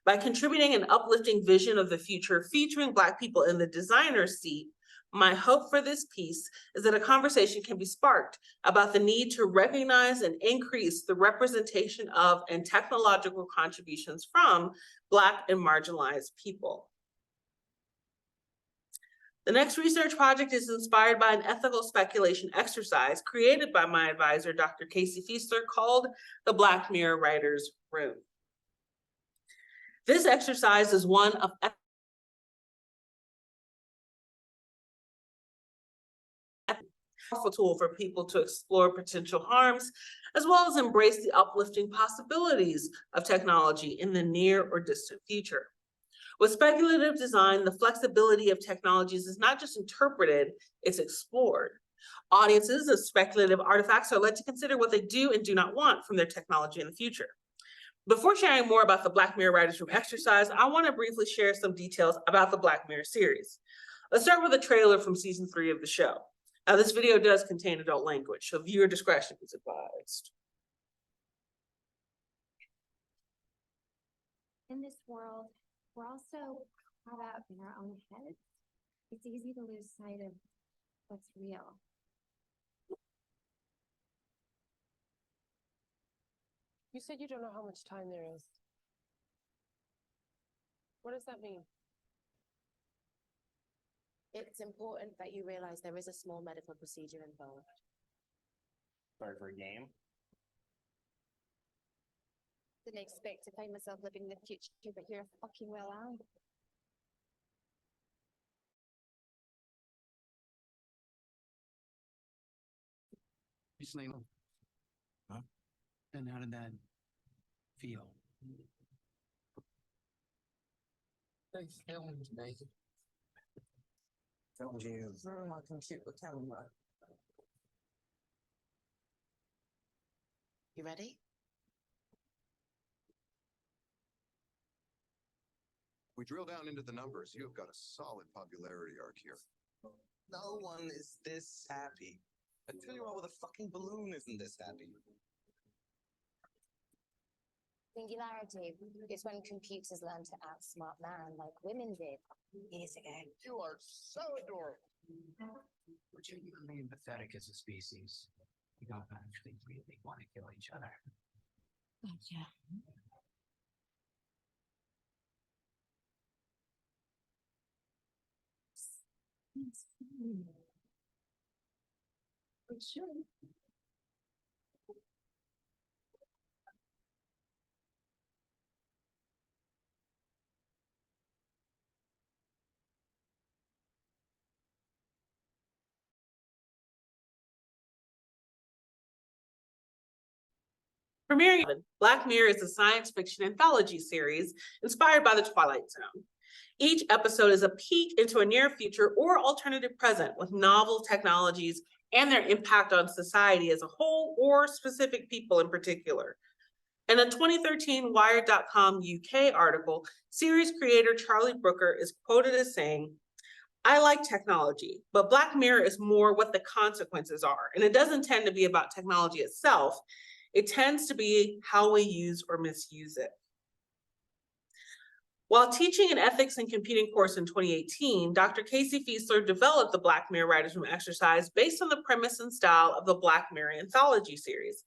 By contributing an uplifting vision of the future featuring Black people in the designer's seat, my hope for this piece is that a conversation can be sparked about the need to recognize and increase the representation of and technological contributions from Black and marginalized people. The next research project is inspired by an ethical speculation exercise created by my advisor, Dr. Casey Fiesler, called the Black Mirror Writers' Room. This exercise is one of powerful tool for people to explore potential harms, as well as embrace the uplifting possibilities of technology in the near or distant future. With speculative design, the flexibility of technologies is not just interpreted, it's explored. Audiences of speculative artifacts are led to consider what they do and do not want from their technology in the future. Before sharing more about the Black Mirror Writers' Room exercise, I want to briefly share some details about the Black Mirror series. Let's start with a trailer from season 3 of the show. Now, this video does contain adult language, so viewer discretion is advised. In this world, we're also caught up in our own heads. It's easy to lose sight of what's real. You said you don't know how much time there is. What does that mean? It's important that you realize there is a small medical procedure involved. Sorry for a game. Didn't expect to find myself living in the future, but you're fucking well out. Recently, huh? And how did that feel? I filmed me. Filmed you through my computer camera. You ready? We drill down into the numbers. You've got a solid popularity arc here. No one is this happy. I tell you what, with a fucking balloon isn't this happy. Singularity is when computers learn to outsmart man like women did years ago. You are so adorable. We're genuinely empathetic as a species. We don't actually really want to kill each other. Oh, yeah. Sure. Premiering Black Mirror is a science fiction anthology series inspired by the Twilight Zone. Each episode is a peek into a near future or alternative present with novel technologies and their impact on society as a whole or specific people in particular. In a 2013 Wired.com UK article, series creator Charlie Brooker is quoted as saying, "I like technology, but Black Mirror is more what the consequences are, and it doesn't tend to be about technology itself. It tends to be how we use or misuse it." While teaching an ethics and computing course in 2018, Dr. Casey Fiesler developed the Black Mirror Writers' Room exercise based on the premise and style of the Black Mirror anthology series.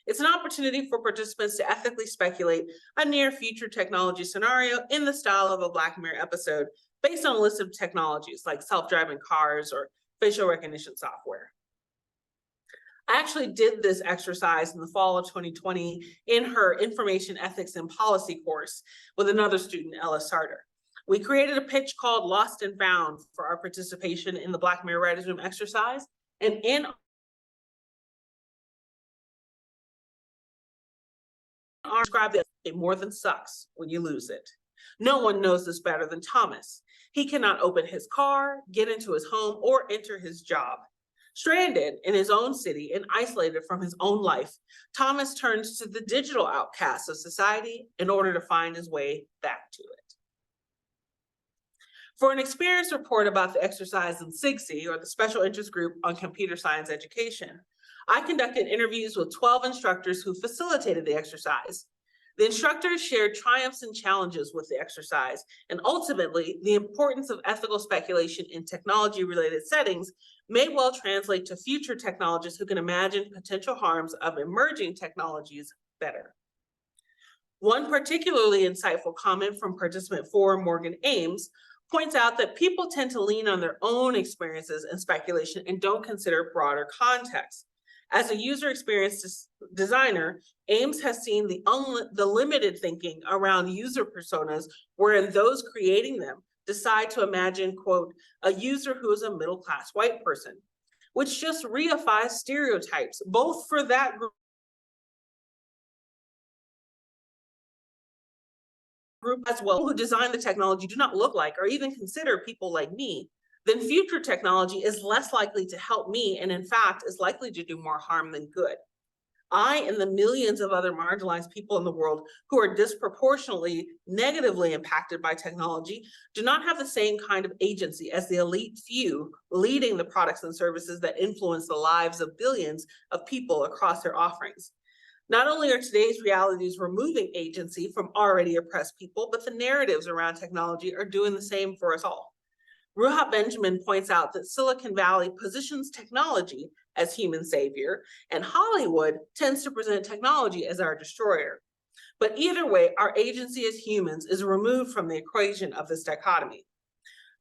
It's an opportunity for participants to ethically speculate a near future technology scenario in the style of a Black Mirror episode based on a list of technologies like self-driving cars or facial recognition software. I actually did this exercise in the fall of 2020 in her Information Ethics and Policy course with another student, Ella Sarter. We created a pitch called Lost and Found for our participation in the Black Mirror Writers' Room exercise. And in our describe this, it more than sucks when you lose it. No one knows this better than Thomas. He cannot open his car, get into his home, or enter his job. Stranded in his own city and isolated from his own life, Thomas turns to the digital outcasts of society in order to find his way back to it. For an experience report about the exercise in SIGSE, or the Special Interest Group on Computer Science Education, I conducted interviews with 12 instructors who facilitated the exercise. The instructors shared triumphs and challenges with the exercise, and ultimately, the importance of ethical speculation in technology-related settings may well translate to future technologists who can imagine potential harms of emerging technologies better. One particularly insightful comment from participant 4, Morgan Ames, points out that people tend to lean on their own experiences and speculation and don't consider broader context. As a user experience designer, Ames has seen the limited thinking around user personas, wherein those creating them decide to imagine, quote, a user who is a middle-class white person, which just reifies stereotypes, both for that group as well, who design the technology do not look like or even consider people like me, then future technology is less likely to help me and in fact is likely to do more harm than good. I and the millions of other marginalized people in the world who are disproportionately negatively impacted by technology do not have the same kind of agency as the elite few leading the products and services that influence the lives of billions of people across their offerings. Not only are today's realities removing agency from already oppressed people, but the narratives around technology are doing the same for us all. Ruha Benjamin points out that Silicon Valley positions technology as human savior, and Hollywood tends to present technology as our destroyer. But either way, our agency as humans is removed from the equation of this dichotomy.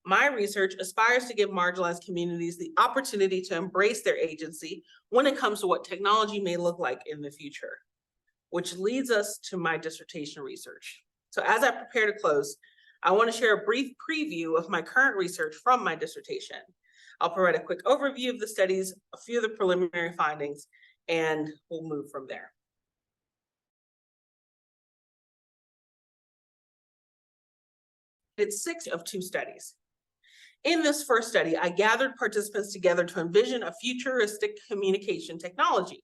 my research aspires to give marginalized communities the opportunity to embrace their agency when it comes to what technology may look like in the future, which leads us to my dissertation research. So as I prepare to close, I want to share a brief preview of my current research from my dissertation. I'll provide a quick overview of the studies, a few of the preliminary findings, and we'll move from there. It's 6 of 2 studies. In this first study, I gathered participants together to envision a futuristic communication technology.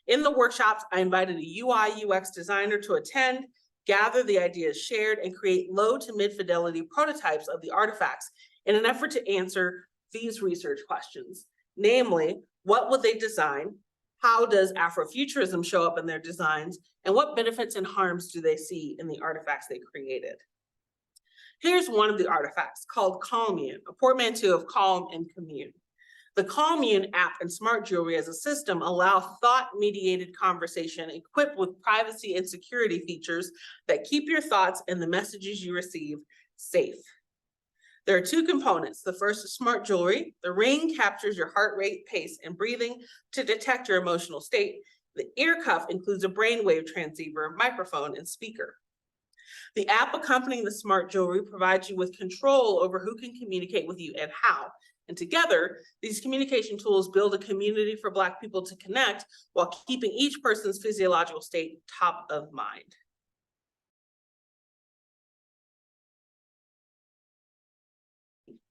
In the workshops, I invited a UI UX designer to attend, gather the ideas shared, and create low to mid fidelity prototypes of the artifacts in an effort to answer these research questions. Namely, what would they design? How does Afrofuturism show up in their designs? And what benefits and harms do they see in the artifacts they created? Here's one of the artifacts called Commune, a portmanteau of calm and commune. The Commune app and smart jewelry as a system allow thought-mediated conversation equipped with privacy and security features that keep your thoughts and the messages you receive safe. There are 2 components. The first is smart jewelry. The ring captures your heart rate, pace, and breathing to detect your emotional state. The ear cuff includes a brainwave transceiver, microphone, and speaker. The app accompanying the smart jewelry provides you with control over who can communicate with you and how. And together, these communication tools build a community for Black people to connect while keeping each person's physiological state top of mind.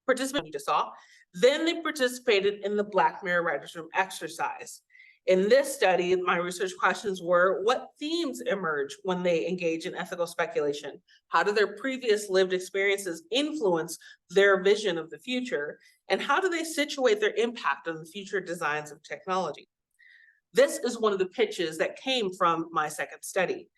Participants you just saw, then they participated in the Black Mirror Writers' Room exercise. In this study, my research questions were, what themes emerge when they engage in ethical speculation? How do their previous lived experiences influence their vision of the future? And how do they situate their impact on the future designs of technology? This is one of the pitches that came from my second study.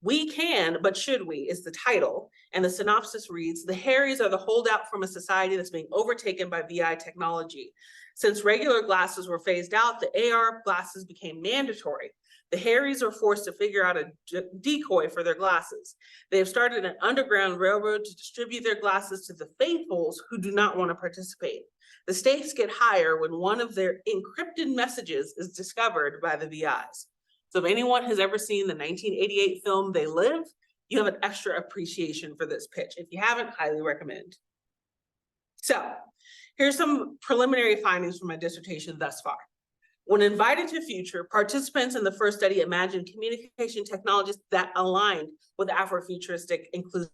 We can, but should we, is the title. And the synopsis reads, the Harrys are the holdout from a society that's being overtaken by VI technology. Since regular glasses were phased out, the AR glasses became mandatory. The Harrys are forced to figure out a decoy for their glasses. They have started an underground railroad to distribute their glasses to the faithfuls who do not want to participate. The stakes get higher when one of their encrypted messages is discovered by the VIs. So if anyone has ever seen the 1988 film They Live, you have an extra appreciation for this pitch. If you haven't, highly recommend. So here's some preliminary findings from my dissertation thus far. When invited to Future, participants in the first study imagined communication technologies that aligned with Afrofuturistic inclusive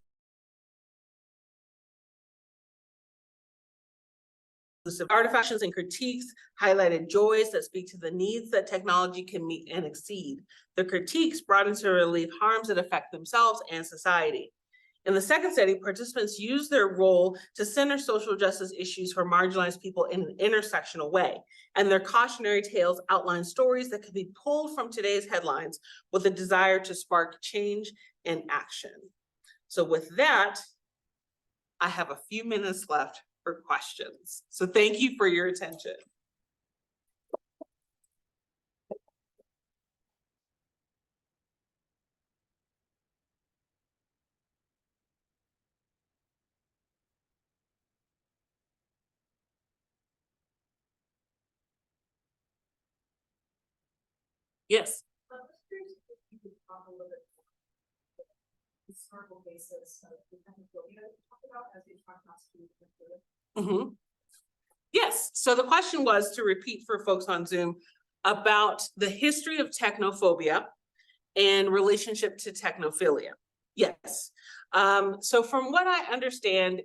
artifacts and critiques highlighted joys that speak to the needs that technology can meet and exceed. The critiques brought into relief harms that affect themselves and society. In the second study, participants used their role to center social justice issues for marginalized people in an intersectional way, and their cautionary tales outline stories that could be pulled from today's headlines with a desire to spark change and action. So with that, I have a few minutes left for questions. So thank you for your attention. Yes. Historical basis of the technophobia that you talked about as we talk Mm-hmm. Yes, so the question was, to repeat for folks on Zoom, about the history of technophobia and relationship to technophilia. Yes, so from what I understand,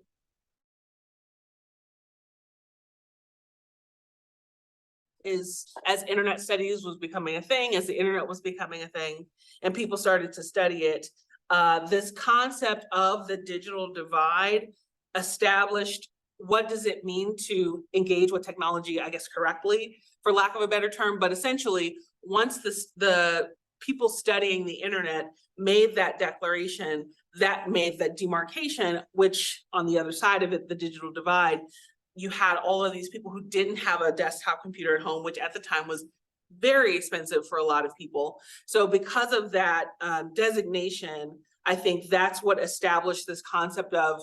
is as internet studies was becoming a thing, as the internet was becoming a thing, and people started to study it, this concept of the digital divide established what does it mean to engage with technology, I guess correctly, for lack of a better term, but essentially once the people studying the internet made that declaration, that made that demarcation, which on the other side of it, the digital divide, you had all of these people who didn't have a desktop computer at home, which at the time was very expensive for a lot of people. So because of that designation, I think that's what established this concept of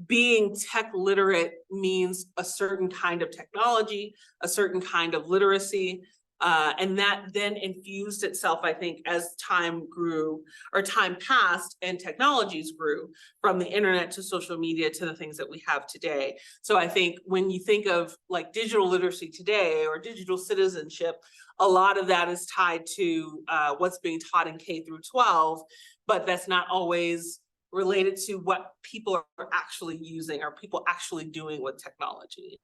being tech literate means a certain kind of technology, a certain kind of literacy. And that then infused itself, I think, as time grew or time passed and technologies grew, from the internet to social media to the things that we have today. So I think when you think of like digital literacy today or digital citizenship, a lot of that is tied to what's being taught in K through 12, but that's not always related to what people are actually using or people actually doing with technology.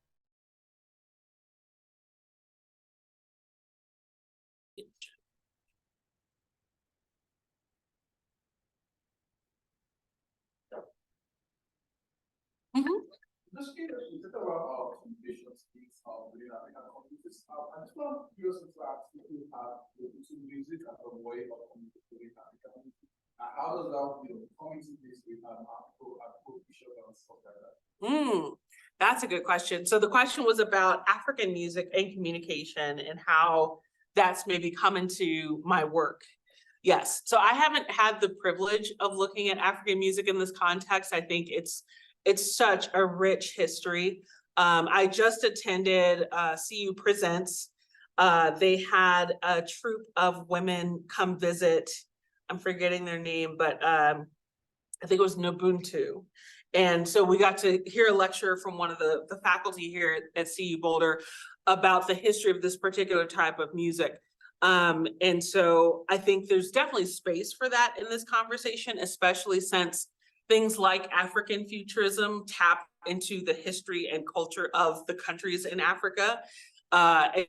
Just curious, you talk about communication skills within African communities. I just want curious to ask if you have to music as a way of communicating African communities. How does that, community based with Afro-Bishop and stuff like that? That's a good question. So the question was about African music and communication and how that's maybe come into my work. Yes, so I haven't had the privilege of looking at African music in this context. I think it's such a rich history. I just attended CU Presents. They had a troupe of women come visit. I'm forgetting their name, but I think it was Nubuntu. And so we got to hear a lecture from one of the faculty here at CU Boulder about the history of this particular type of music. And so I think there's definitely space for that in this conversation, especially since things like African futurism tap into the history and culture of the countries in Africa. And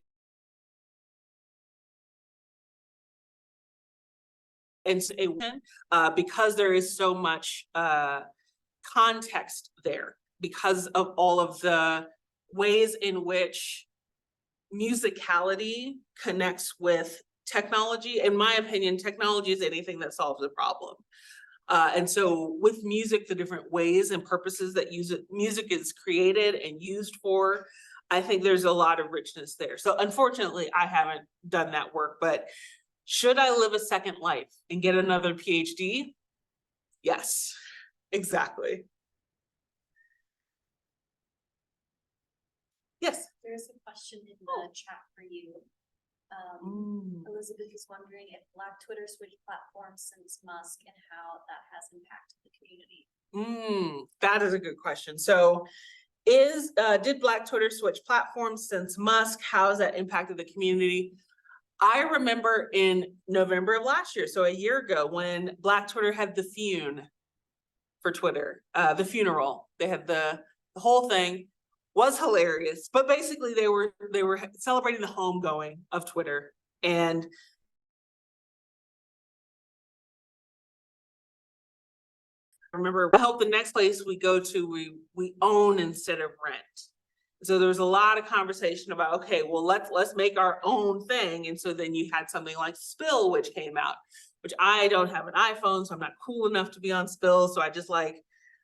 because there is so much context there, because of all of the ways in which musicality connects with technology. In my opinion, technology is anything that solves a problem. And so with music, the different ways and purposes that music is created and used for, I think there's a lot of richness there. So unfortunately, I haven't done that work, but should I live a second life and get another PhD? Yes, exactly. Yes. There's a question in the chat for you. Elizabeth is wondering if Black Twitter switched platforms since Musk and how that has impacted the community. That is a good question. So did Black Twitter switch platforms since Musk? How has that impacted the community? I remember in November of last year, so a year ago, when Black Twitter had the fune for Twitter, the funeral, they had the whole thing. Was hilarious, but basically they were celebrating the homegoing of Twitter. And I remember, I hope the next place we go to, we own instead of rent. So there was a lot of conversation about, okay, well, let's make our own thing. And so then you had something like Spill, which came out, which I don't have an iPhone, so I'm not cool enough to be on Spill. So I just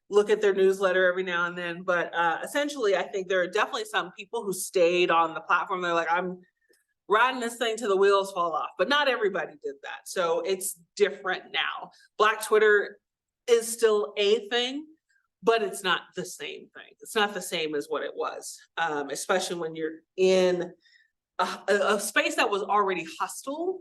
look at their newsletter every now and then. But essentially, I think there are definitely some people who stayed on the platform. They're like, I'm riding this thing till the wheels fall off, but not everybody did that. So it's different now. Black Twitter is still a thing, but it's not the same thing. It's not the same as what it was, especially when you're in a space that was already hostile.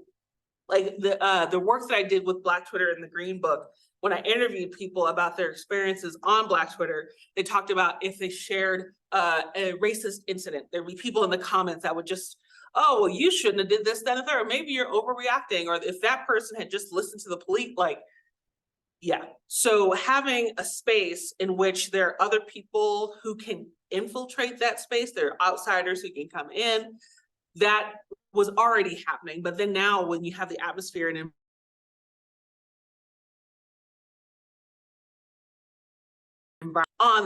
Like the work that I did with Black Twitter in the Green Book, when I interviewed people about their experiences on Black Twitter, they talked about if they shared a racist incident, there'd be people in the comments that would just, oh, well, you shouldn't have did this, that, and third. Maybe you're overreacting. Or if that person had just listened to the police, yeah. So having a space in which there are other people who can infiltrate that space, there are outsiders who can come in, that was already happening. But then now when you have the atmosphere and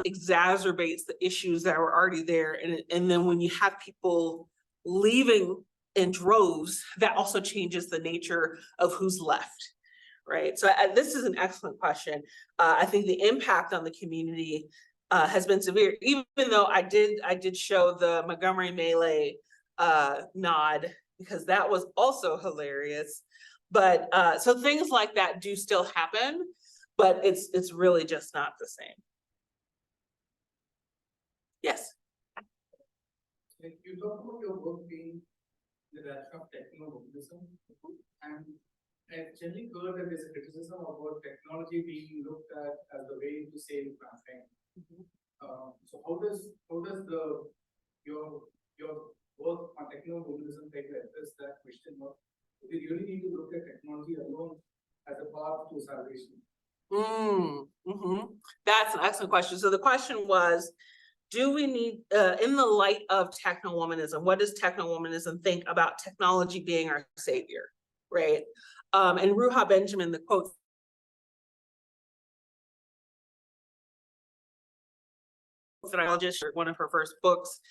exacerbates the issues that were already there. And then when you have people leaving in droves, that also changes the nature of who's left, right? So this is an excellent question. I think the impact on the community has been severe, even though I did show the Montgomery Melee nod, because that was also hilarious. But so things like that do still happen, but it's really just not the same. Yes. Like you talk about your work being the direction of technowomanism, and I've generally heard that there's a criticism about technology being looked at as the way to save mankind. So how does your work on technowomanism try to address that question of do we really need to look at technology alone as a path to salvation? That's an excellent question. So the question was, do we need, in the light of technowomanism, what does technowomanism think about technology being our savior, right? And Ruha Benjamin, the quote that I just shared, one of her first books.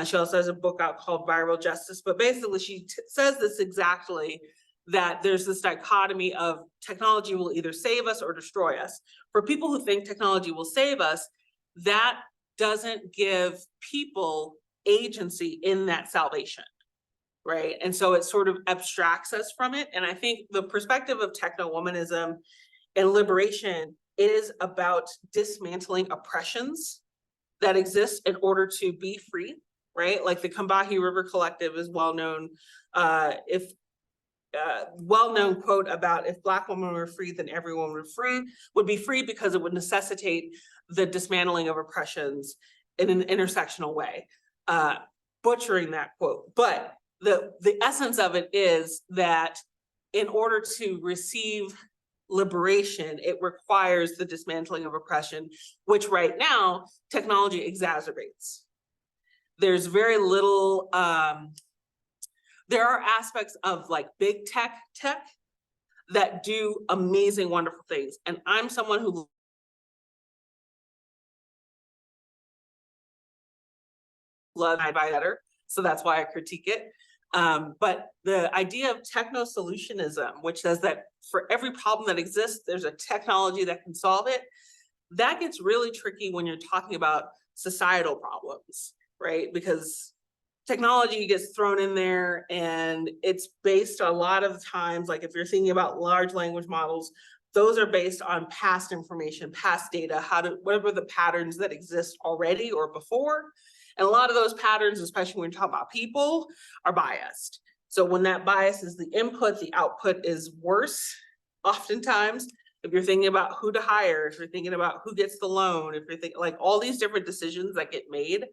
She also has a book out called Viral Justice, but basically she says this exactly, that there's this dichotomy of technology will either save us or destroy us. For people who think technology will save us, that doesn't give people agency in that salvation, right? And so it sort of abstracts us from it. And I think the perspective of technowomanism and liberation is about dismantling oppressions that exist in order to be free, right? Like the Combahee River Collective is well-known, well-known quote about if Black women were free, then everyone would be free because it would necessitate the dismantling of oppressions in an intersectional way. Butchering that quote, but the essence of it is that in order to receive liberation, it requires the dismantling of oppression, which right now technology exacerbates. There's very little, there are aspects of like big tech that do amazing, wonderful things. And I'm someone who loves better, so that's why I critique it. But the idea of techno-solutionism, which says that for every problem that exists, there's a technology that can solve it, that gets really tricky when you're talking about societal problems, right? Because technology gets thrown in there and it's based a lot of times, like if you're thinking about large language models, those are based on past information, past data, whatever the patterns that exist already or before. And a lot of those patterns, especially when we talk about people, are biased. So when that bias is the input, the output is worse. Oftentimes, if you're thinking about who to hire, if you're thinking about who gets the loan, if you're thinking like all these different decisions that get made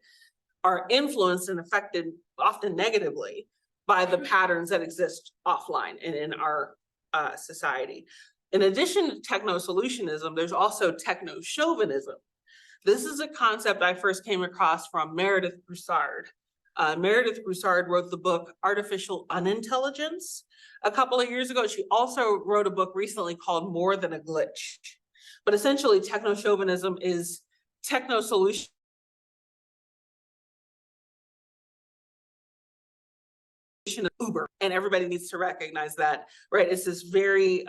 are influenced and affected often negatively by the patterns that exist offline and in our society. In addition to techno-solutionism, there's also techno-chauvinism. This is a concept I first came across from Meredith Broussard. Meredith Broussard wrote the book Artificial Unintelligence a couple of years ago. She also wrote a book recently called More Than a Glitch. But essentially, techno-chauvinism is techno-solution of Uber, and everybody needs to recognize that, right? It's this very,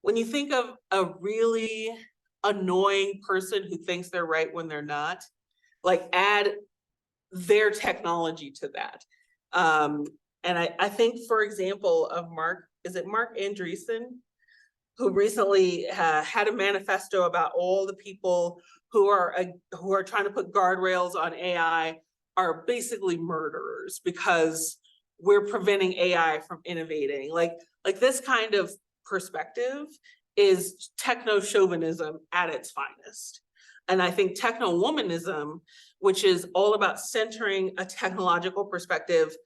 when you think of a really annoying person who thinks they're right when they're not, like add their technology to that. And I think, for example, of Mark Andreessen, who recently had a manifesto about all the people who are trying to put guardrails on AI are basically murderers because we're preventing AI from innovating. Like this kind of perspective is techno-chauvinism at its finest. And I think techno-womanism, which is all about centering a technological perspective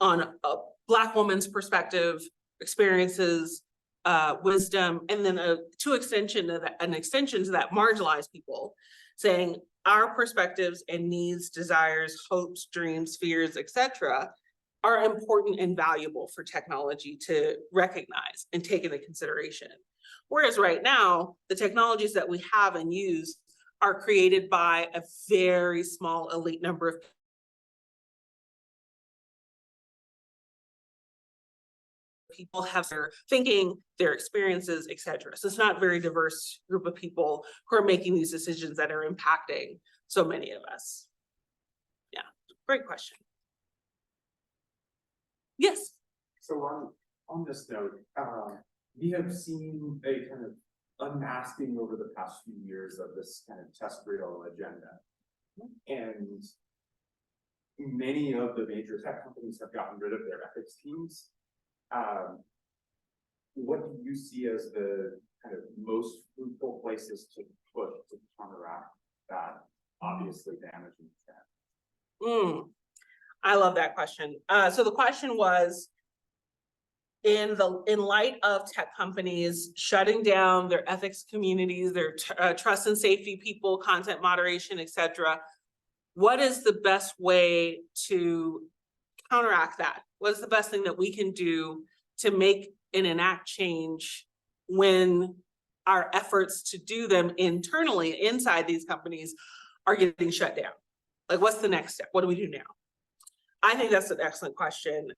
on a Black woman's perspective, experiences, wisdom, and then an extension to that marginalized people, saying our perspectives and needs, desires, hopes, dreams, fears, etc., are important and valuable for technology to recognize and take into consideration. Whereas right now, the technologies that we have and use are created by a very small elite number of people have their thinking, their experiences, etc. So it's not a very diverse group of people who are making these decisions that are impacting so many of us. Yeah, great question. Yes. So on this note, we have seen a kind of unmasking over the past few years of this kind of test real agenda. And many of the major tech companies have gotten rid of their ethics teams. What do you see as the kind of most fruitful places to push to counteract that obviously damaging trend? I love that question. So the question was, in light of tech companies shutting down their ethics communities, their trust and safety people, content moderation, etc., what is the best way to counteract that? What is the best thing that we can do to make and enact change when our efforts to do them internally inside these companies are getting shut down? Like, what's the next step? What do we do now? I think that's an excellent question.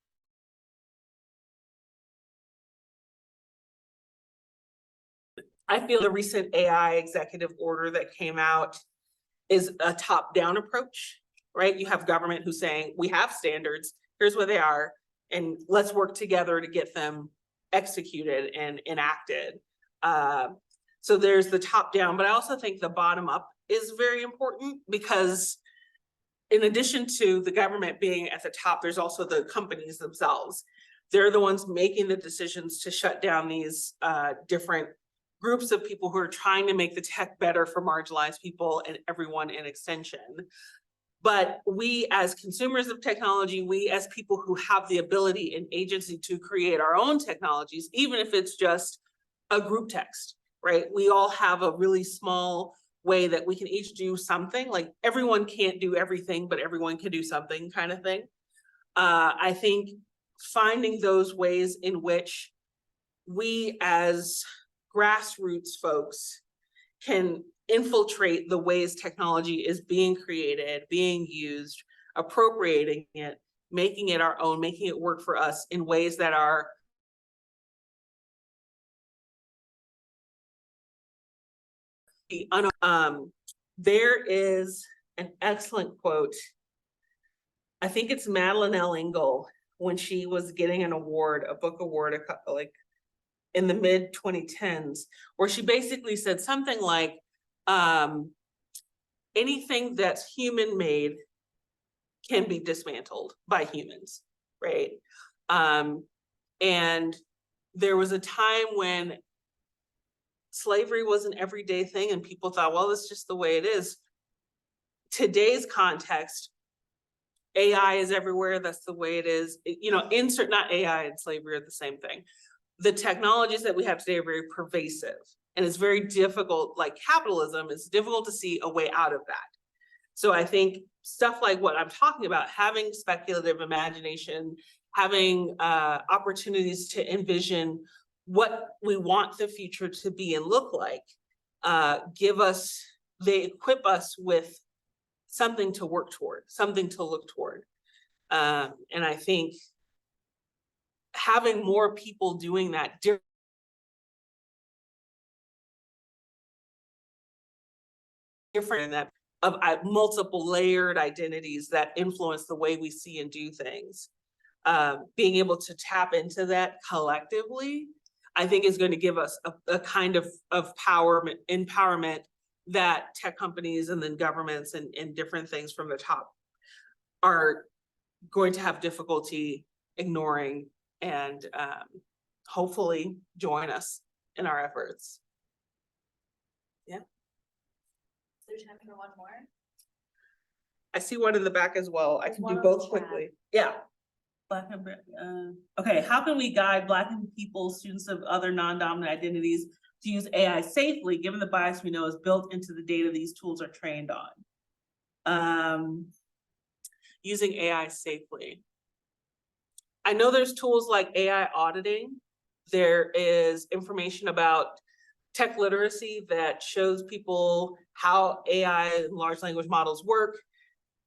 I feel the recent AI executive order that came out is a top-down approach, right? You have government who's saying, we have standards, here's what they are, and let's work together to get them executed and enacted. So there's the top-down, but I also think the bottom-up is very important, because in addition to the government being at the top, there's also the companies themselves. They're the ones making the decisions to shut down these different groups of people who are trying to make the tech better for marginalized people and everyone in extension. But we as consumers of technology, we as people who have the ability and agency to create our own technologies, even if it's just a group text, right? We all have a really small way that we can each do something. Like, everyone can't do everything, but everyone can do something, kind of thing. I think finding those ways in which we as grassroots folks can infiltrate the ways technology is being created, being used, appropriating it, making it our own, making it work for us in ways that are there is an excellent quote. I think it's Madeline L. Engel, when she was getting an award, a book award, like in the mid 2010s, where she basically said something like, anything that's human made can be dismantled by humans, right? And there was a time when slavery was an everyday thing and people thought, well, that's just the way it is. Today's context, AI is everywhere, that's the way it is. Insert, not AI and slavery are the same thing. The technologies that we have today are very pervasive, and it's very difficult, like capitalism, it's difficult to see a way out of that. So I think stuff like what I'm talking about, having speculative imagination, having opportunities to envision what we want the future to be and look like, they equip us with something to work toward, something to look toward. And I think having more people doing that different in that of multiple layered identities that influence the way we see and do things, being able to tap into that collectively, I think is going to give us a kind of empowerment that tech companies and then governments and different things from the top are going to have difficulty ignoring, and hopefully join us in our efforts. Yeah. Is there time for one more? I see one in the back as well. I can do both quickly. Yeah. Okay, how can we guide Black people, students of other non-dominant identities, to use AI safely, given the bias we know is built into the data these tools are trained on? Using AI safely. I know there's tools like AI auditing. There is information about tech literacy that shows people how AI and large language models work.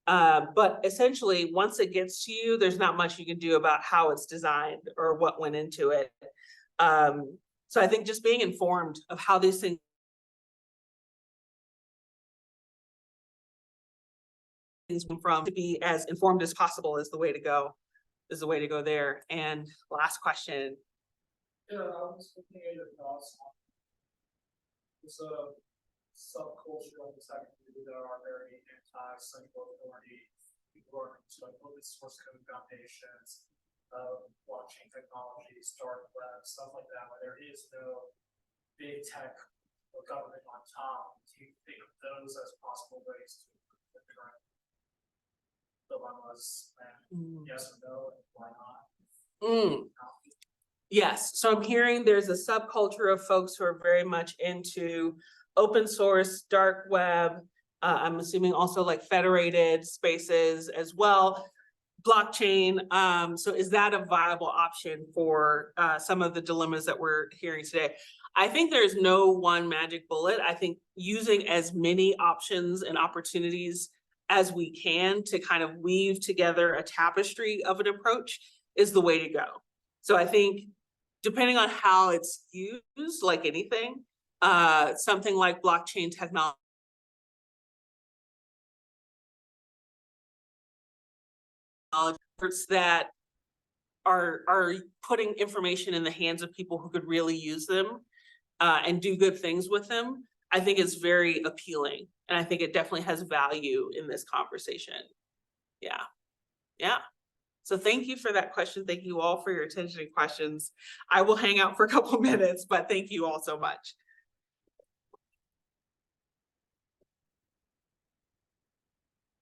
But essentially, once it gets to you, there's not much you can do about how it's designed or what went into it. So I think just being informed of how these things come from, to be as informed as possible is the way to go, there. And last question. Yeah, I was looking at your thoughts on this subculture of the tech community that are very anti-central authority. People are into like open source code foundations, blockchain technologies, dark web, stuff like that, where there is no big tech or government on top. Do you think of those as possible ways to improve the current dilemmas? And yes or no, and why not? Yes, so I'm hearing there's a subculture of folks who are very much into open source, dark web. I'm assuming also like federated spaces as well, blockchain. So is that a viable option for some of the dilemmas that we're hearing today? I think there's no one magic bullet. I think using as many options and opportunities as we can to kind of weave together a tapestry of an approach is the way to go. So I think depending on how it's used, like anything, something like blockchain technology that are putting information in the hands of people who could really use them and do good things with them, I think is very appealing. And I think it definitely has value in this conversation. Yeah. Yeah. So thank you for that question. Thank you all for your attention and questions. I will hang out for a couple minutes, but thank you all so much.